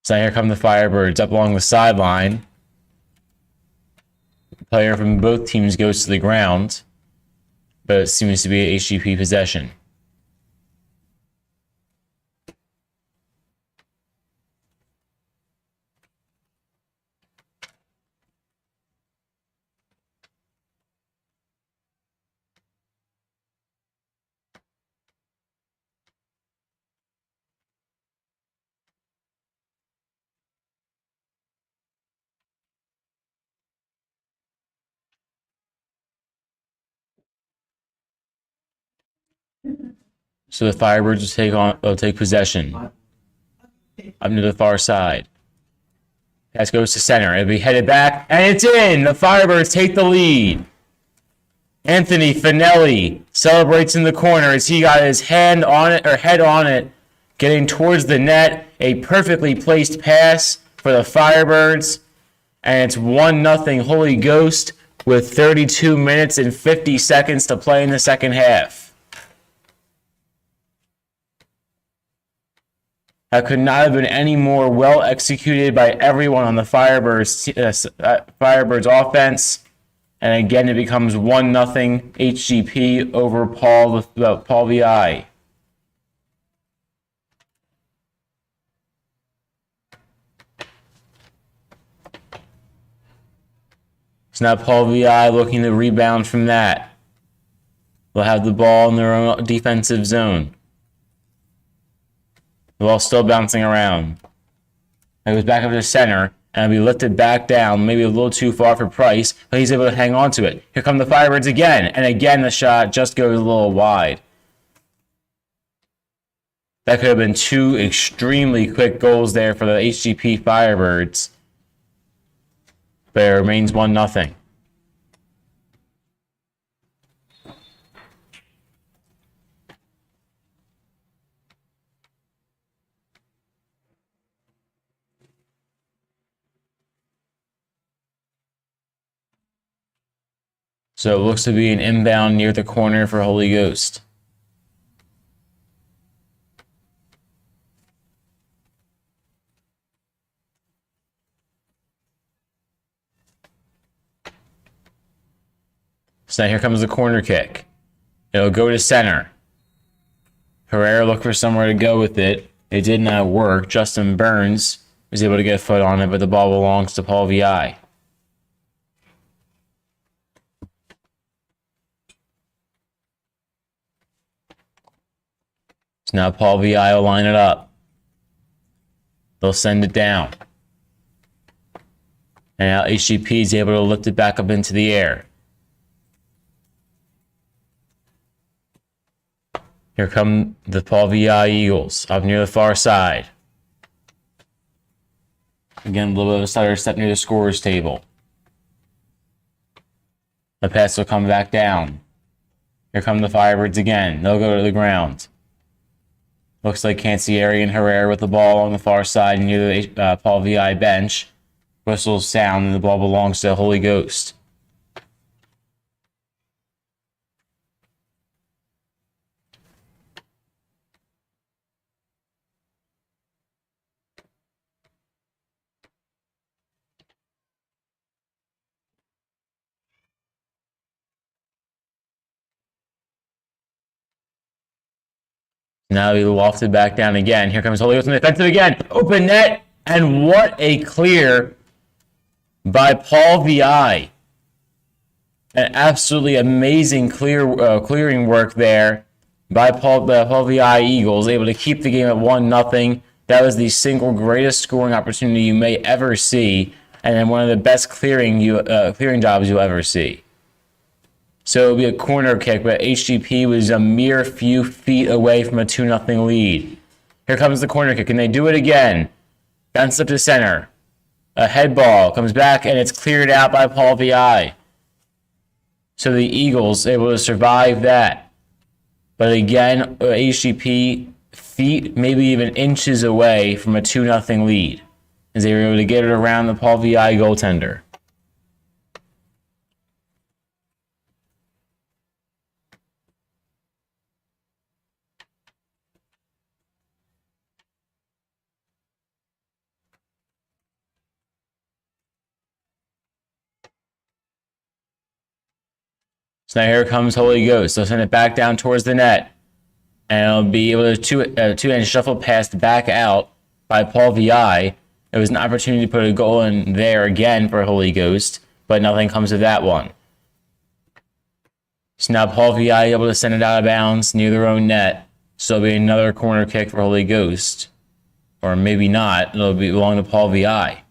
So here come the Firebirds up along the sideline. The player from both teams goes to the ground, but it seems to be a HGP possession. So the Firebirds will take possession. Up to the far side. Pass goes to center. It'll be headed back, and it's in! The Firebirds take the lead. Anthony Fanelli celebrates in the corner as he got his head on it, getting towards the net. A perfectly placed pass for the Firebirds, and it's 1-0 Holy Ghost with 32 minutes and 50 seconds to play in the second half. That could not have been any more well executed by everyone on the Firebirds offense. And again, it becomes 1-0 HGP over Paul VI. So now Paul VI looking to rebound from that. They'll have the ball in their own defensive zone. The ball's still bouncing around. It goes back up to center, and it'll be lifted back down, maybe a little too far for Price, but he's able to hang on to it. Here come the Firebirds again, and again the shot just goes a little wide. That could have been two extremely quick goals there for the HGP Firebirds, but it remains 1-0. So it looks to be an inbound near the corner for Holy Ghost. So now here comes the corner kick. It'll go to center. Herrera looked for somewhere to go with it. It did not work. Justin Burns was able to get a foot on it, but the ball belongs to Paul VI. So now Paul VI will line it up. They'll send it down. And now HGP is able to lift it back up into the air. Here come the Paul VI Eagles up near the far side. Again, a little bit of a stutter step near the scorer's table. The pass will come back down. Here come the Firebirds again. They'll go to the ground. Looks like Cancelliere and Herrera with the ball on the far side near the Paul VI bench. Whistles sound and the ball belongs to Holy Ghost. Now he lofted back down again. Here comes Holy Ghost in the defensive again. Open net. And what a clear by Paul VI. An absolutely amazing clearing work there by Paul VI Eagles, able to keep the game at 1-0. That was the single greatest scoring opportunity you may ever see, and then one of the best clearing jobs you'll ever see. So it'll be a corner kick, but HGP was a mere few feet away from a 2-0 lead. Here comes the corner kick, and they do it again. Bounce up to center. A head ball comes back, and it's cleared out by Paul VI. So the Eagles able to survive that. But again, HGP feet, maybe even inches away from a 2-0 lead, as they were able to get it around the Paul VI goaltender. So now here comes Holy Ghost. They'll send it back down towards the net. And it'll be able to two-hand shuffle pass back out by Paul VI. It was an opportunity to put a goal in there again for Holy Ghost, but nothing comes of that one. So now Paul VI able to send it out of bounds near their own net. So it'll be another corner kick for Holy Ghost. Or maybe not. It'll belong to Paul VI.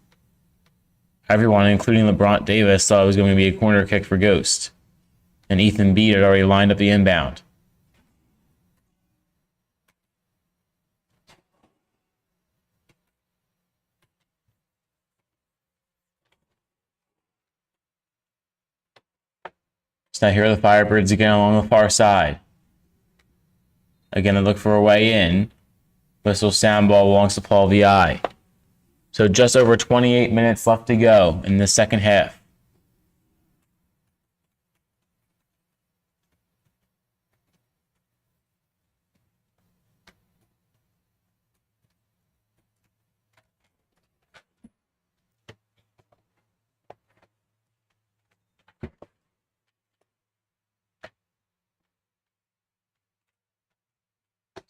Everyone, including Labrant Davis, thought it was going to be a corner kick for Ghost. And Ethan Beede had already lined up the inbound. So now here are the Firebirds again along the far side. Again, they look for a way in. Whistle sound ball belongs to Paul VI. So just over 28 minutes left to go in the second half.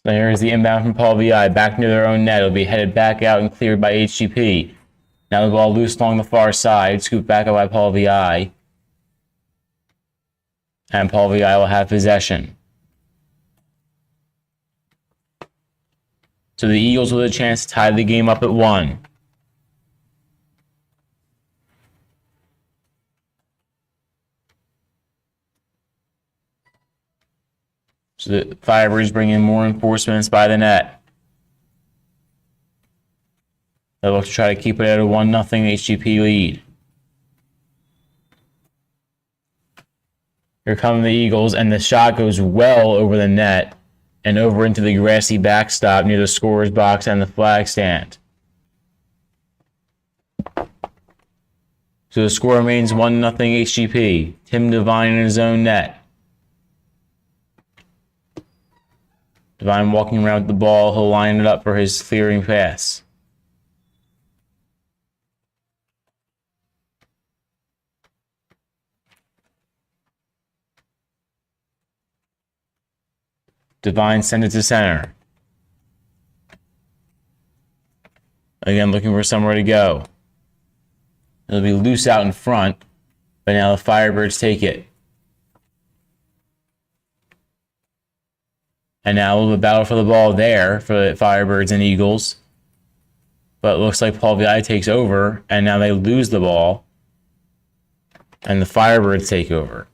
So here's the inbound from Paul VI, back near their own net. It'll be headed back out and cleared by HGP. Now the ball loose along the far side, scooped back up by Paul VI. And Paul VI will have possession. So the Eagles with a chance to tie the game up at 1. So the Firebirds bring in more enforcements by the net. They look to try to keep it at a 1-0 HGP lead. Here come the Eagles, and the shot goes well over the net and over into the grassy backstop near the scorer's box and the flag stand. So the score remains 1-0 HGP. Tim Devine in his own net. Devine walking around with the ball. He'll line it up for his clearing pass. Devine send it to center. Again, looking for somewhere to go. It'll be loose out in front, but now the Firebirds take it. And now a little battle for the ball there for the Firebirds and Eagles. But it looks like Paul VI takes over, and now they lose the ball. And the Firebirds take over.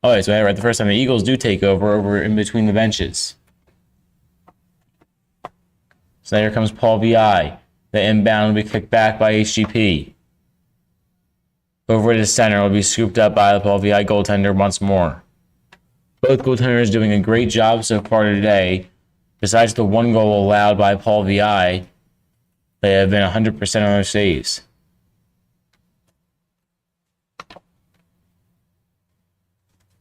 Oh, so I read the first time the Eagles do take over in between the benches. So here comes Paul VI. The inbound will be kicked back by HGP. Over to the center will be scooped up by the Paul VI goaltender once more. Both goaltenders doing a great job so far today. Besides the one goal allowed by Paul VI, they have been 100% on their saves.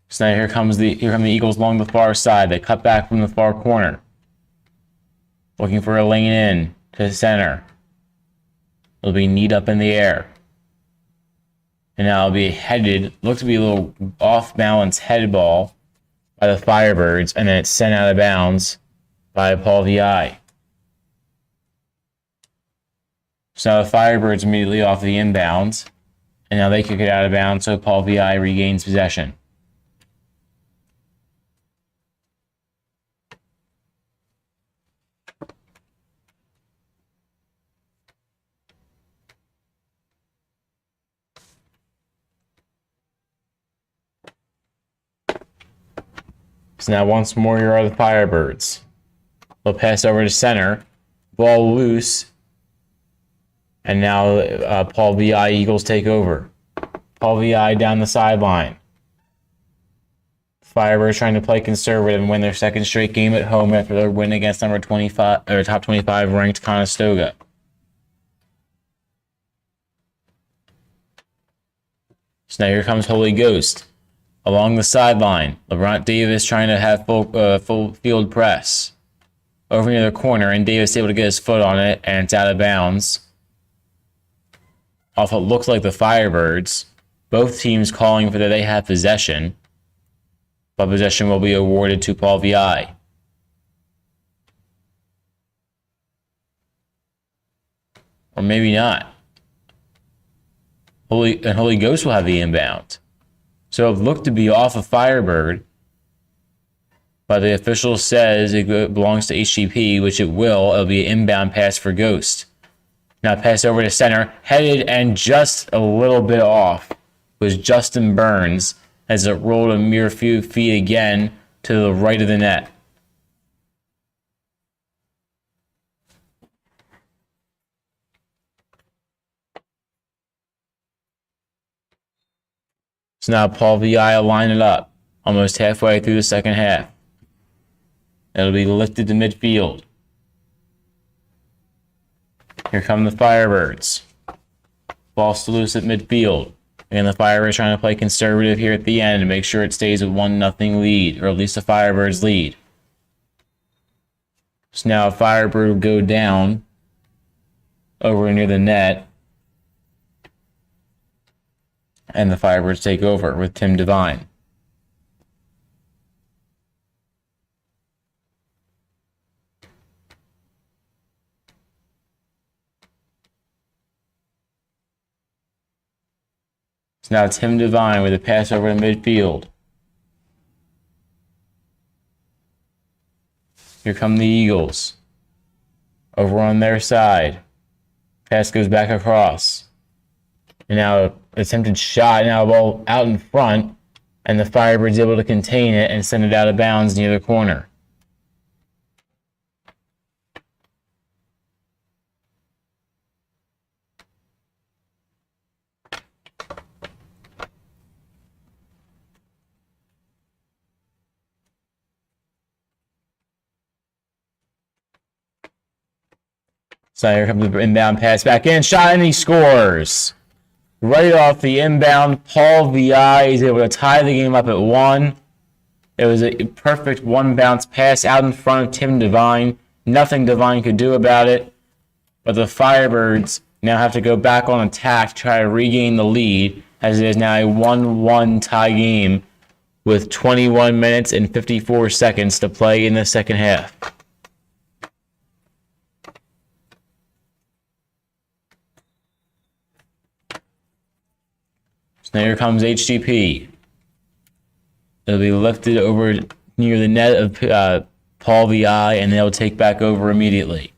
So now here come the Eagles along the far side. They cut back from the far corner. Looking for a lane in to the center. It'll be kneed up in the air. And now it'll be headed, looks to be a little off-balance head ball by the Firebirds, and then it's sent out of bounds by Paul VI. So now the Firebirds immediately off the inbounds. And now they kick it out of bounds, so Paul VI regains possession. So now once more here are the Firebirds. They'll pass over to center. Ball loose. And now Paul VI Eagles take over. Paul VI down the sideline. Firebirds trying to play conservative and win their second straight game at home after their win against number 25 or top 25 ranked Conestoga. So now here comes Holy Ghost. Along the sideline, Labrant Davis trying to have full field press. Over near the corner, and Davis able to get his foot on it, and it's out of bounds. Off what looks like the Firebirds. Both teams calling for that they have possession. But possession will be awarded to Paul VI. Or maybe not. Holy Ghost will have the inbound. So it looked to be off a Firebird, but the official says it belongs to HGP, which it will. It'll be an inbound pass for Ghost. Now pass over to center, headed and just a little bit off was Justin Burns as it rolled a mere few feet again to the right of the net. So now Paul VI will line it up almost halfway through the second half. It'll be lifted to midfield. Here come the Firebirds. Ball still loose at midfield. And the Firebirds trying to play conservative here at the end to make sure it stays a 1-0 lead, or at least the Firebirds lead. So now a Firebird will go down over near the net. And the Firebirds take over with Tim Devine. So now Tim Devine with a pass over to midfield. Here come the Eagles. Over on their side. Pass goes back across. And now attempted shot, now ball out in front, and the Firebirds able to contain it and send it out of bounds near the corner. So here comes the inbound pass back in, shot, and he scores. Right off the inbound, Paul VI is able to tie the game up at 1. It was a perfect one-bounce pass out in front of Tim Devine. Nothing Devine could do about it. But the Firebirds now have to go back on attack to try to regain the lead, as it is now a 1-1 tie game with 21 minutes and 54 seconds to play in the second half. Now here comes HGP. It'll be lifted over near the net of Paul VI, and they'll take back over immediately.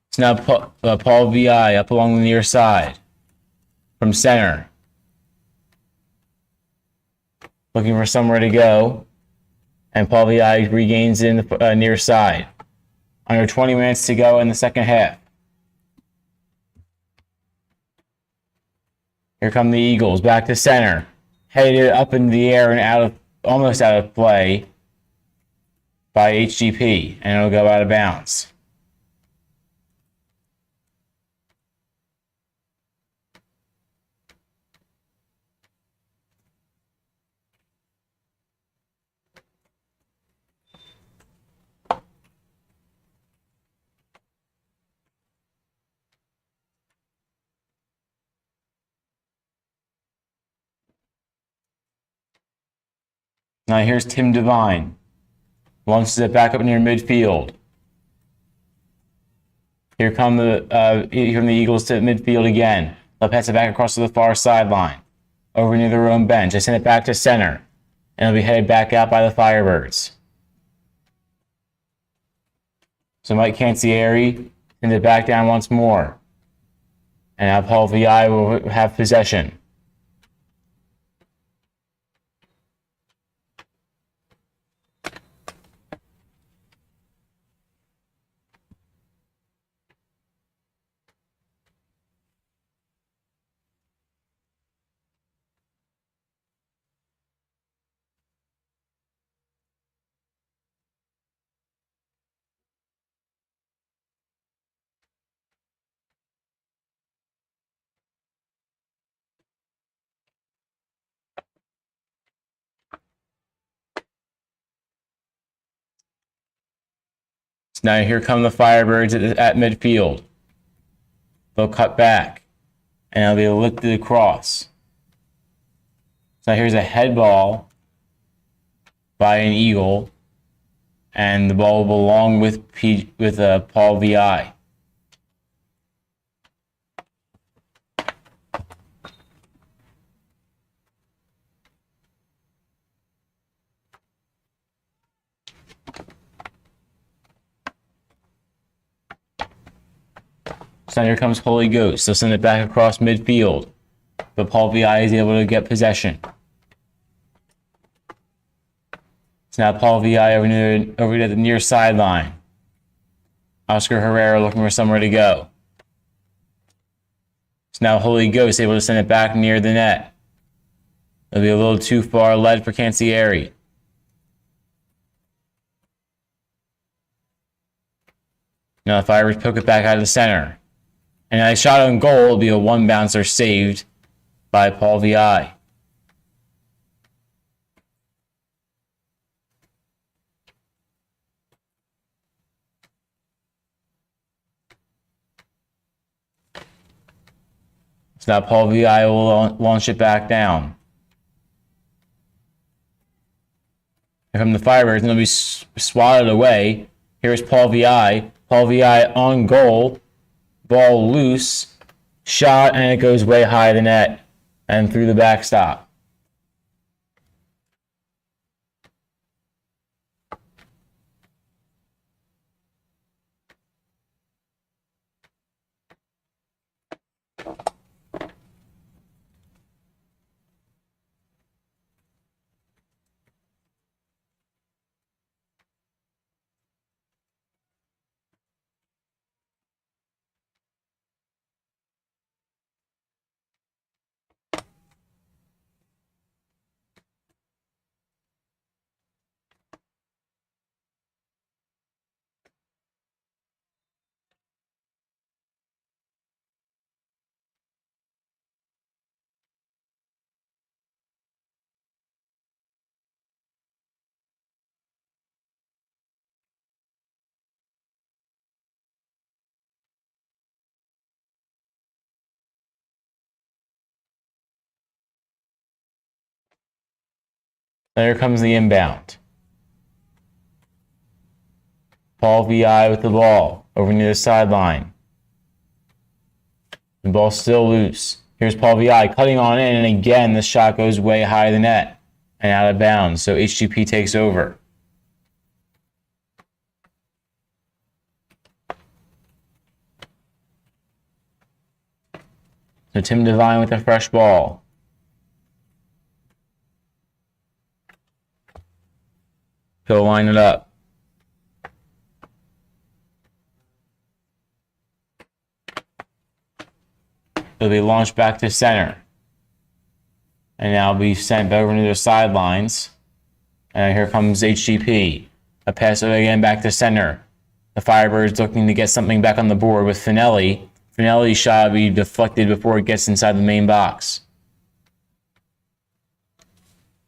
It's now Paul VI up along the near side from center. Looking for somewhere to go. And Paul VI regains in the near side. Under 20 minutes to go in the second half. Here come the Eagles back to center. Headed up in the air and almost out of play by HGP. And it'll go out of bounds. Now here's Tim Devine. Launches it back up near midfield. Here come the Eagles to midfield again. They'll pass it back across to the far sideline. Over near their own bench. They send it back to center. And it'll be headed back out by the Firebirds. So Mike Cancelliere sends it back down once more. And now Paul VI will have possession. So now here come the Firebirds at midfield. They'll cut back. And it'll be lifted across. So here's a head ball by an Eagle. And the ball will belong with Paul VI. So here comes Holy Ghost. They'll send it back across midfield. But Paul VI is able to get possession. It's now Paul VI over to the near sideline. Oscar Herrera looking for somewhere to go. It's now Holy Ghost able to send it back near the net. It'll be a little too far led for Cancelliere. Now the Firebirds poke it back out of the center. And a shot on goal will be a one bouncer saved by Paul VI. So now Paul VI will launch it back down. Here come the Firebirds, and they'll be swatted away. Here's Paul VI. Paul VI on goal. Ball loose. Shot, and it goes way high the net and through the backstop. There comes the inbound. Paul VI with the ball over near the sideline. The ball's still loose. Here's Paul VI cutting on in, and again the shot goes way high the net and out of bounds. So HGP takes over. So Tim Devine with a fresh ball. He'll line it up. It'll be launched back to center. And now it'll be sent over to the sidelines. And here comes HGP. A pass again back to center. The Firebirds looking to get something back on the board with Fanelli. Fanelli's shot will be deflected before it gets inside the main box.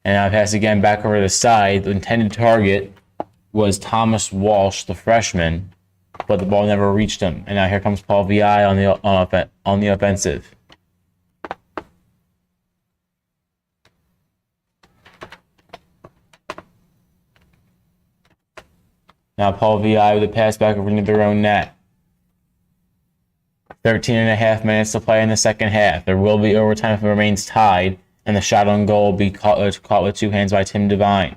And now pass again back over the side. The intended target was Thomas Walsh, the freshman, but the ball never reached him. And now here comes Paul VI on the offensive. Now Paul VI with a pass back over into their own net. 13.5 minutes to play in the second half. There will be overtime if it remains tied, and the shot on goal will be caught with two hands by Tim Devine.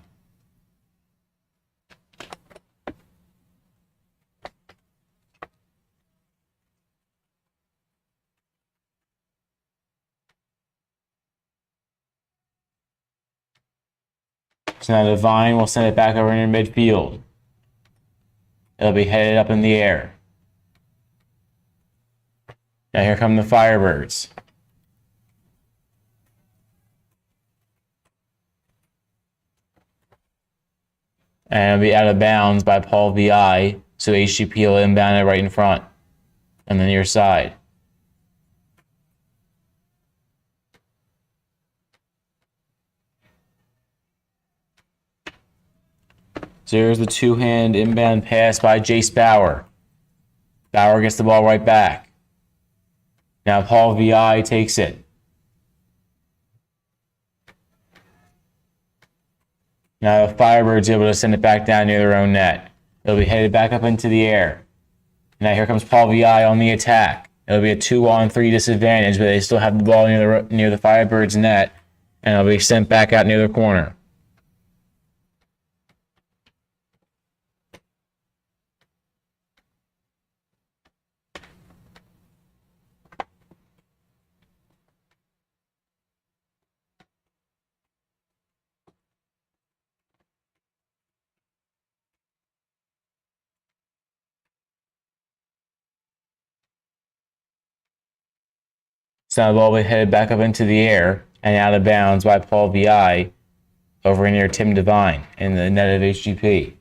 So now Devine will send it back over into midfield. It'll be headed up in the air. Now here come the Firebirds. And it'll be out of bounds by Paul VI, so HGP will inbound it right in front on the near side. So here's the two-hand inbound pass by Jace Bauer. Bauer gets the ball right back. Now Paul VI takes it. Now the Firebirds able to send it back down near their own net. It'll be headed back up into the air. Now here comes Paul VI on the attack. It'll be a 2-on-3 disadvantage, but they still have the ball near the Firebirds' net, and it'll be sent back out near the corner. So now the ball will be headed back up into the air and out of bounds by Paul VI over near Tim Devine in the net of HGP.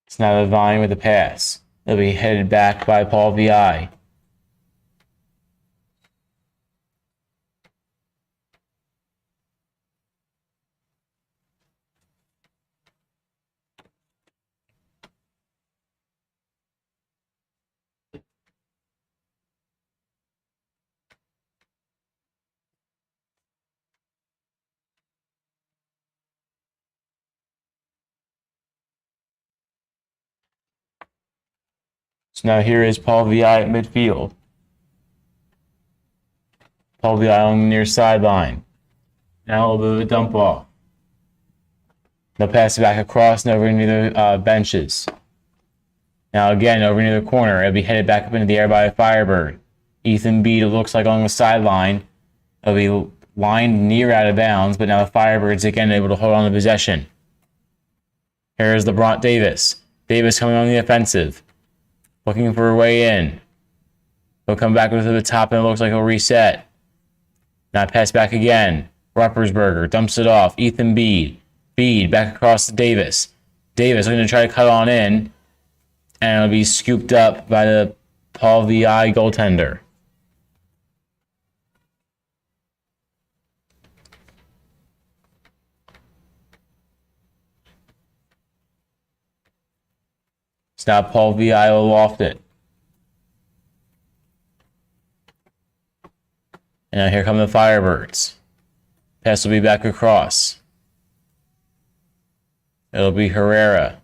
So now Devine with the pass. It'll be headed back by Paul VI. So now here is Paul VI at midfield. Paul VI on the near sideline. Now a little bit of a dump off. They'll pass it back across and over near the benches. Now again, over near the corner. It'll be headed back up into the air by a Firebird. Ethan Beede, it looks like, along the sideline. It'll be lined near out of bounds, but now the Firebirds again able to hold on to possession. Here's Labrant Davis. Davis coming on the offensive. Looking for a way in. He'll come back to the top and it looks like he'll reset. Now pass back again. Ruppersberger dumps it off. Ethan Beede. Beede back across to Davis. Davis looking to try to cut on in. And it'll be scooped up by the Paul VI goaltender. So now Paul VI will loft it. And now here come the Firebirds. Pass will be back across. It'll be Herrera.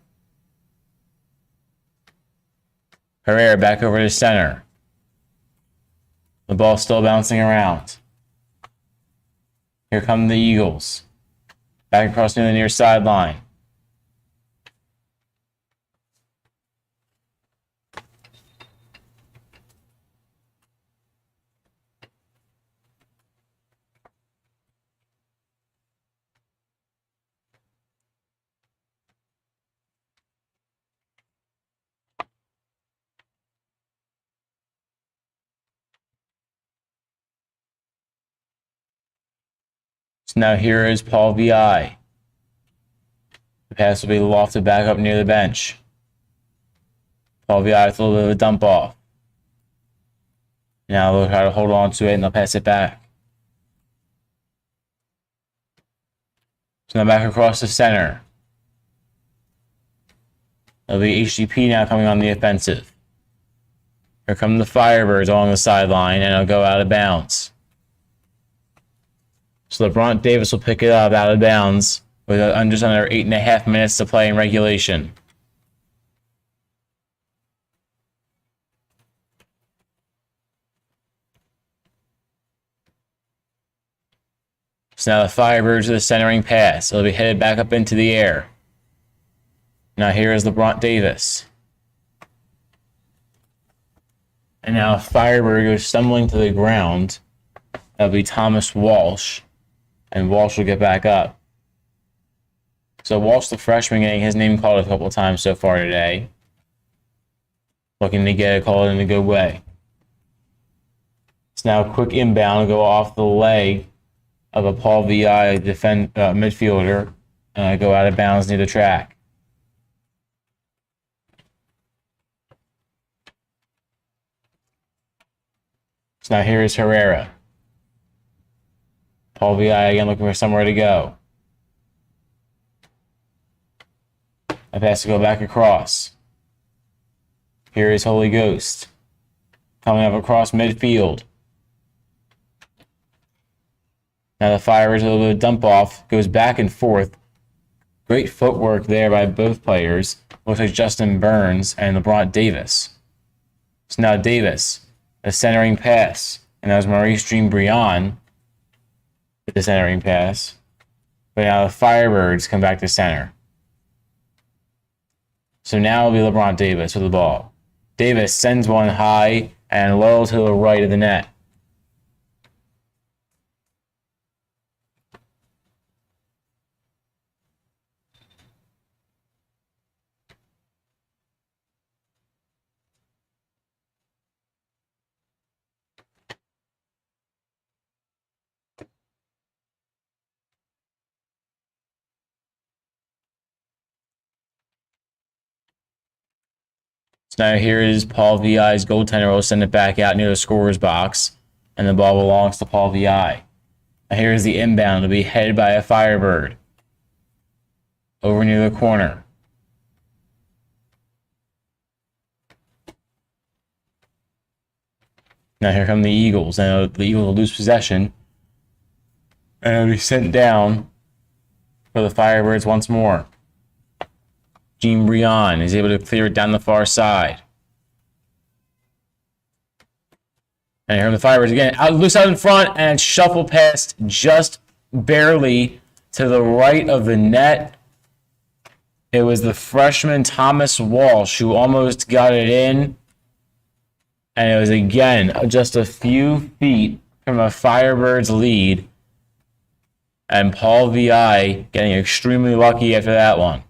Herrera back over to center. The ball's still bouncing around. Here come the Eagles. Back across near the near sideline. So now here is Paul VI. The pass will be lofted back up near the bench. Paul VI with a little bit of a dump off. Now they'll try to hold on to it and they'll pass it back. So now back across the center. It'll be HGP now coming on the offensive. Here come the Firebirds along the sideline and it'll go out of bounds. So Labrant Davis will pick it up out of bounds with just under 8.5 minutes to play in regulation. So now the Firebirds with a centering pass. It'll be headed back up into the air. Now here is Labrant Davis. And now Firebird goes stumbling to the ground. That'll be Thomas Walsh. And Walsh will get back up. So Walsh, the freshman, getting his name called a couple of times so far today. Looking to get it called in a good way. It's now a quick inbound to go off the leg of a Paul VI midfielder. Go out of bounds near the track. So now here is Herrera. Paul VI again looking for somewhere to go. A pass to go back across. Here is Holy Ghost. Coming up across midfield. Now the Firebirds, a little bit of dump off. Goes back and forth. Great footwork there by both players. Looks like Justin Burns and Labrant Davis. So now Davis, a centering pass. And that was Maurece Jean-Briand with the centering pass. But now the Firebirds come back to center. So now it'll be Labrant Davis with the ball. Davis sends one high and low to the right of the net. So now here is Paul VI's goaltender. Will send it back out near the scorer's box. And the ball belongs to Paul VI. Now here's the inbound. It'll be headed by a Firebird. Over near the corner. Now here come the Eagles. Now the Eagles will lose possession. And it'll be sent down for the Firebirds once more. Jean-Briand is able to clear it down the far side. And here come the Firebirds again. Loose out in front and shuffle past just barely to the right of the net. It was the freshman Thomas Walsh who almost got it in. And it was again just a few feet from a Firebirds lead. And Paul VI getting extremely lucky after that one.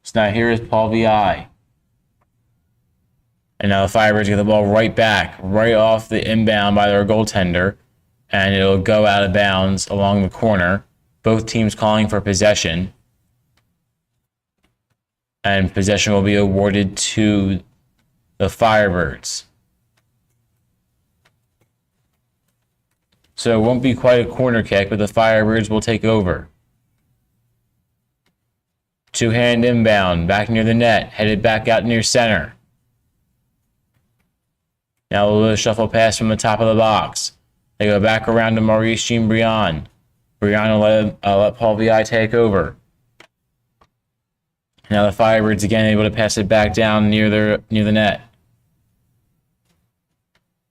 So now here is Paul VI. And now the Firebirds get the ball right back, right off the inbound by their goaltender. And it'll go out of bounds along the corner. Both teams calling for possession. And possession will be awarded to the Firebirds. So it won't be quite a corner kick, but the Firebirds will take over. Two-hand inbound, back near the net, headed back out near center. Now a little shuffle pass from the top of the box. They go back around to Maurece Jean-Briand. Briand will let Paul VI take over. Now the Firebirds again able to pass it back down near the net.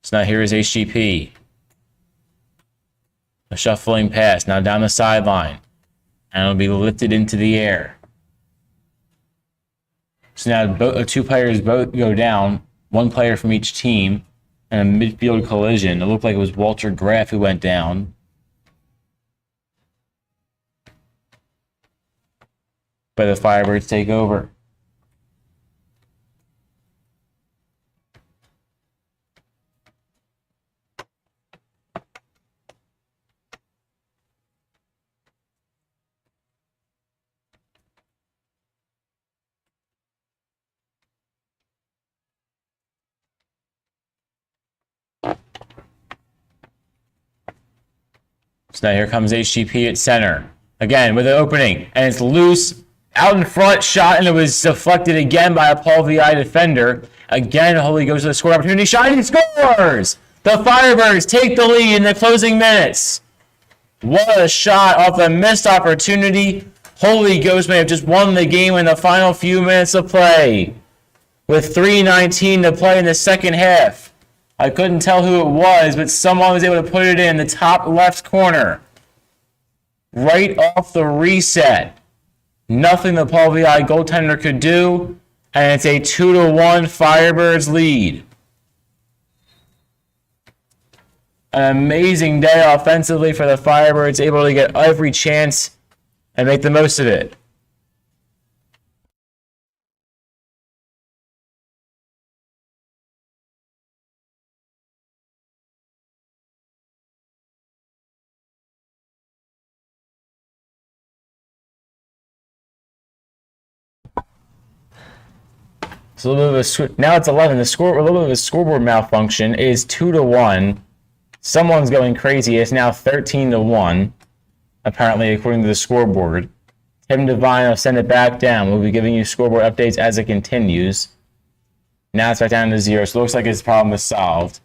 So now here is HGP. A shuffling pass now down the sideline. And it'll be lifted into the air. So now two players both go down. One player from each team. And a midfield collision. It looked like it was Walter Graff who went down. But the Firebirds take over. So now here comes HGP at center. Again with an opening. And it's loose. Out in front, shot, and it was deflected again by a Paul VI defender. Again, Holy goes to the score opportunity. Shot, and he scores! The Firebirds take the lead in the closing minutes. What a shot off a missed opportunity. Holy Ghost may have just won the game in the final few minutes of play. With 3:19 to play in the second half. I couldn't tell who it was, but someone was able to put it in the top left corner. Right off the reset. Nothing the Paul VI goaltender could do, and it's a 2-1 Firebirds lead. An amazing day offensively for the Firebirds, able to get every chance and make the most of it. So a little bit of now it's 11. The score, a little bit of a scoreboard malfunction is 2-1. Someone's going crazy. It's now 13-1, apparently, according to the scoreboard. Tim Devine will send it back down. We'll be giving you scoreboard updates as it continues. Now it's back down to 0, so it looks like his problem is solved.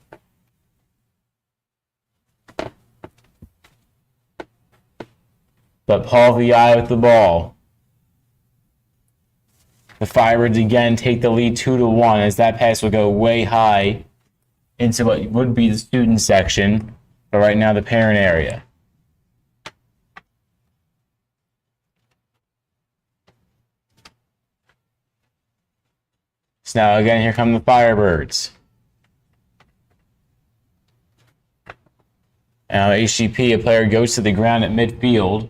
But Paul VI with the ball. The Firebirds again take the lead 2-1 as that pass will go way high into what would be the student section, but right now the parent area. So now again, here come the Firebirds. Now HGP, a player goes to the ground at midfield.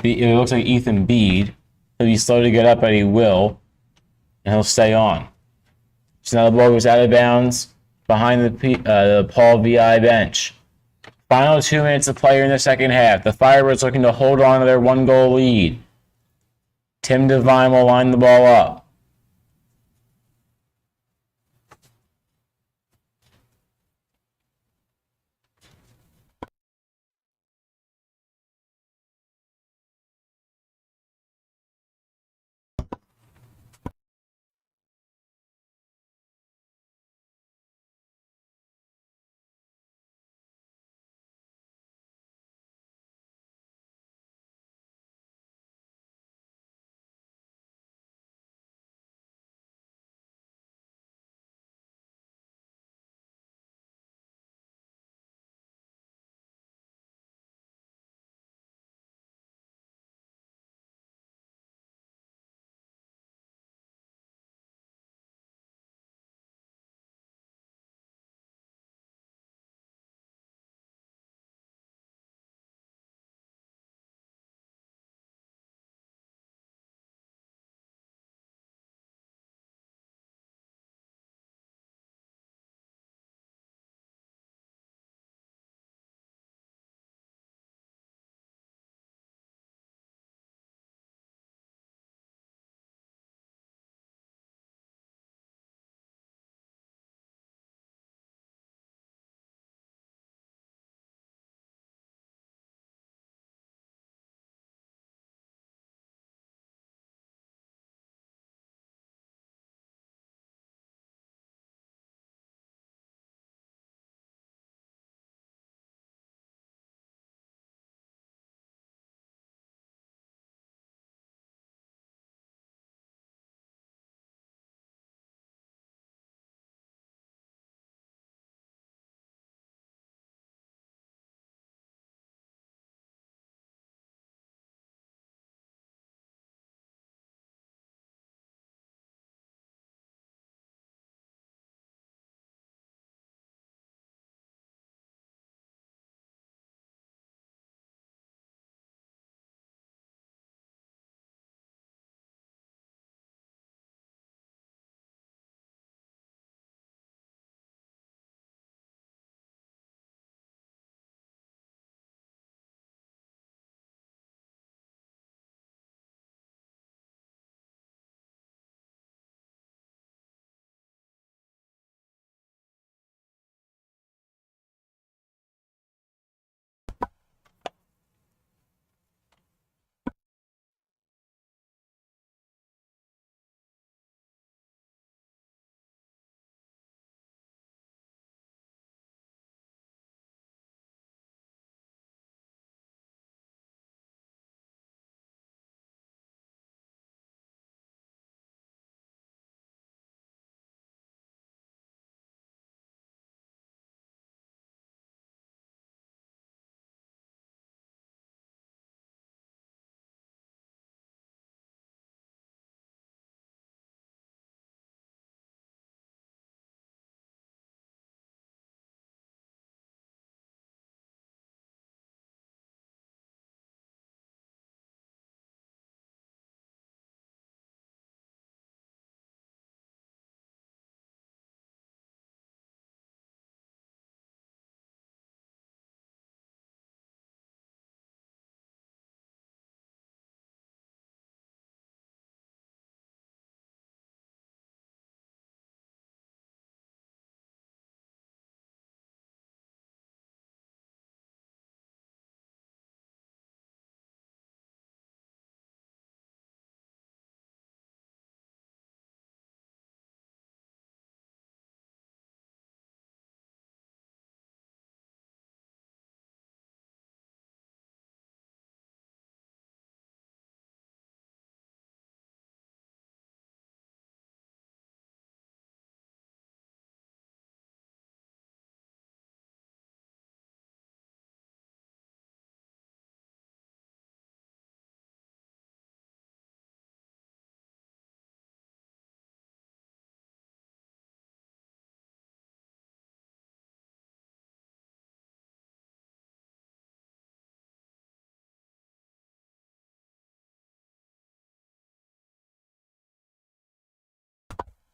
It looks like Ethan Beede. He'll be slow to get up, but he will. And he'll stay on. So now the ball goes out of bounds behind the Paul VI bench. Final 2 minutes of play in the second half. The Firebirds looking to hold on to their 1-goal lead. Tim Devine will line the ball up.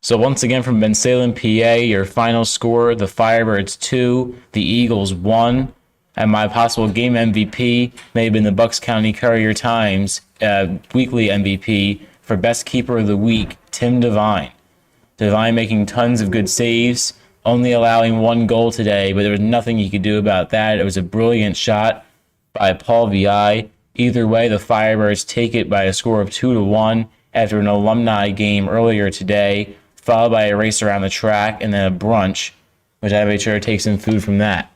So once again from Bensalem, PA, your final score, the Firebirds 2, the Eagles 1. And my possible game MVP may have been the Bucks County Courier-Times weekly MVP for Best Keeper of the Week, Tim Devine. Devine making tons of good saves, only allowing 1 goal today, but there was nothing he could do about that. It was a brilliant shot by Paul VI. Either way, the Firebirds take it by a score of 2-1 after an alumni game earlier today, followed by a race around the track and then a brunch, which I made sure to take some food from that.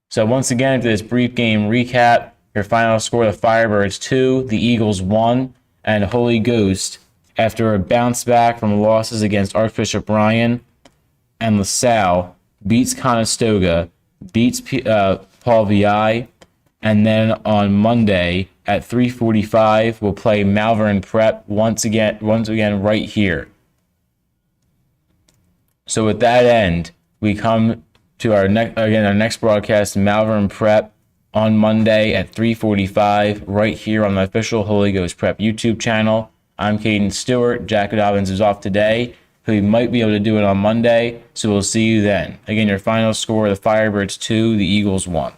So once again, after this brief game recap, your final score, the Firebirds 2, the Eagles 1, and Holy Ghost, after a bounce back from losses against Archbishop Ryan and LaSalle, beats Conestoga, beats Paul VI, and then on Monday at 3:45, we'll play Malvern Prep once again right here. So with that end, we come to our next broadcast, Malvern Prep, on Monday at 3:45, right here on the official Holy Ghost Prep YouTube channel. I'm Caden Stewart. Jack Dobbins is off today. He might be able to do it on Monday, so we'll see you then. Again, your final score, the Firebirds 2, the Eagles 1.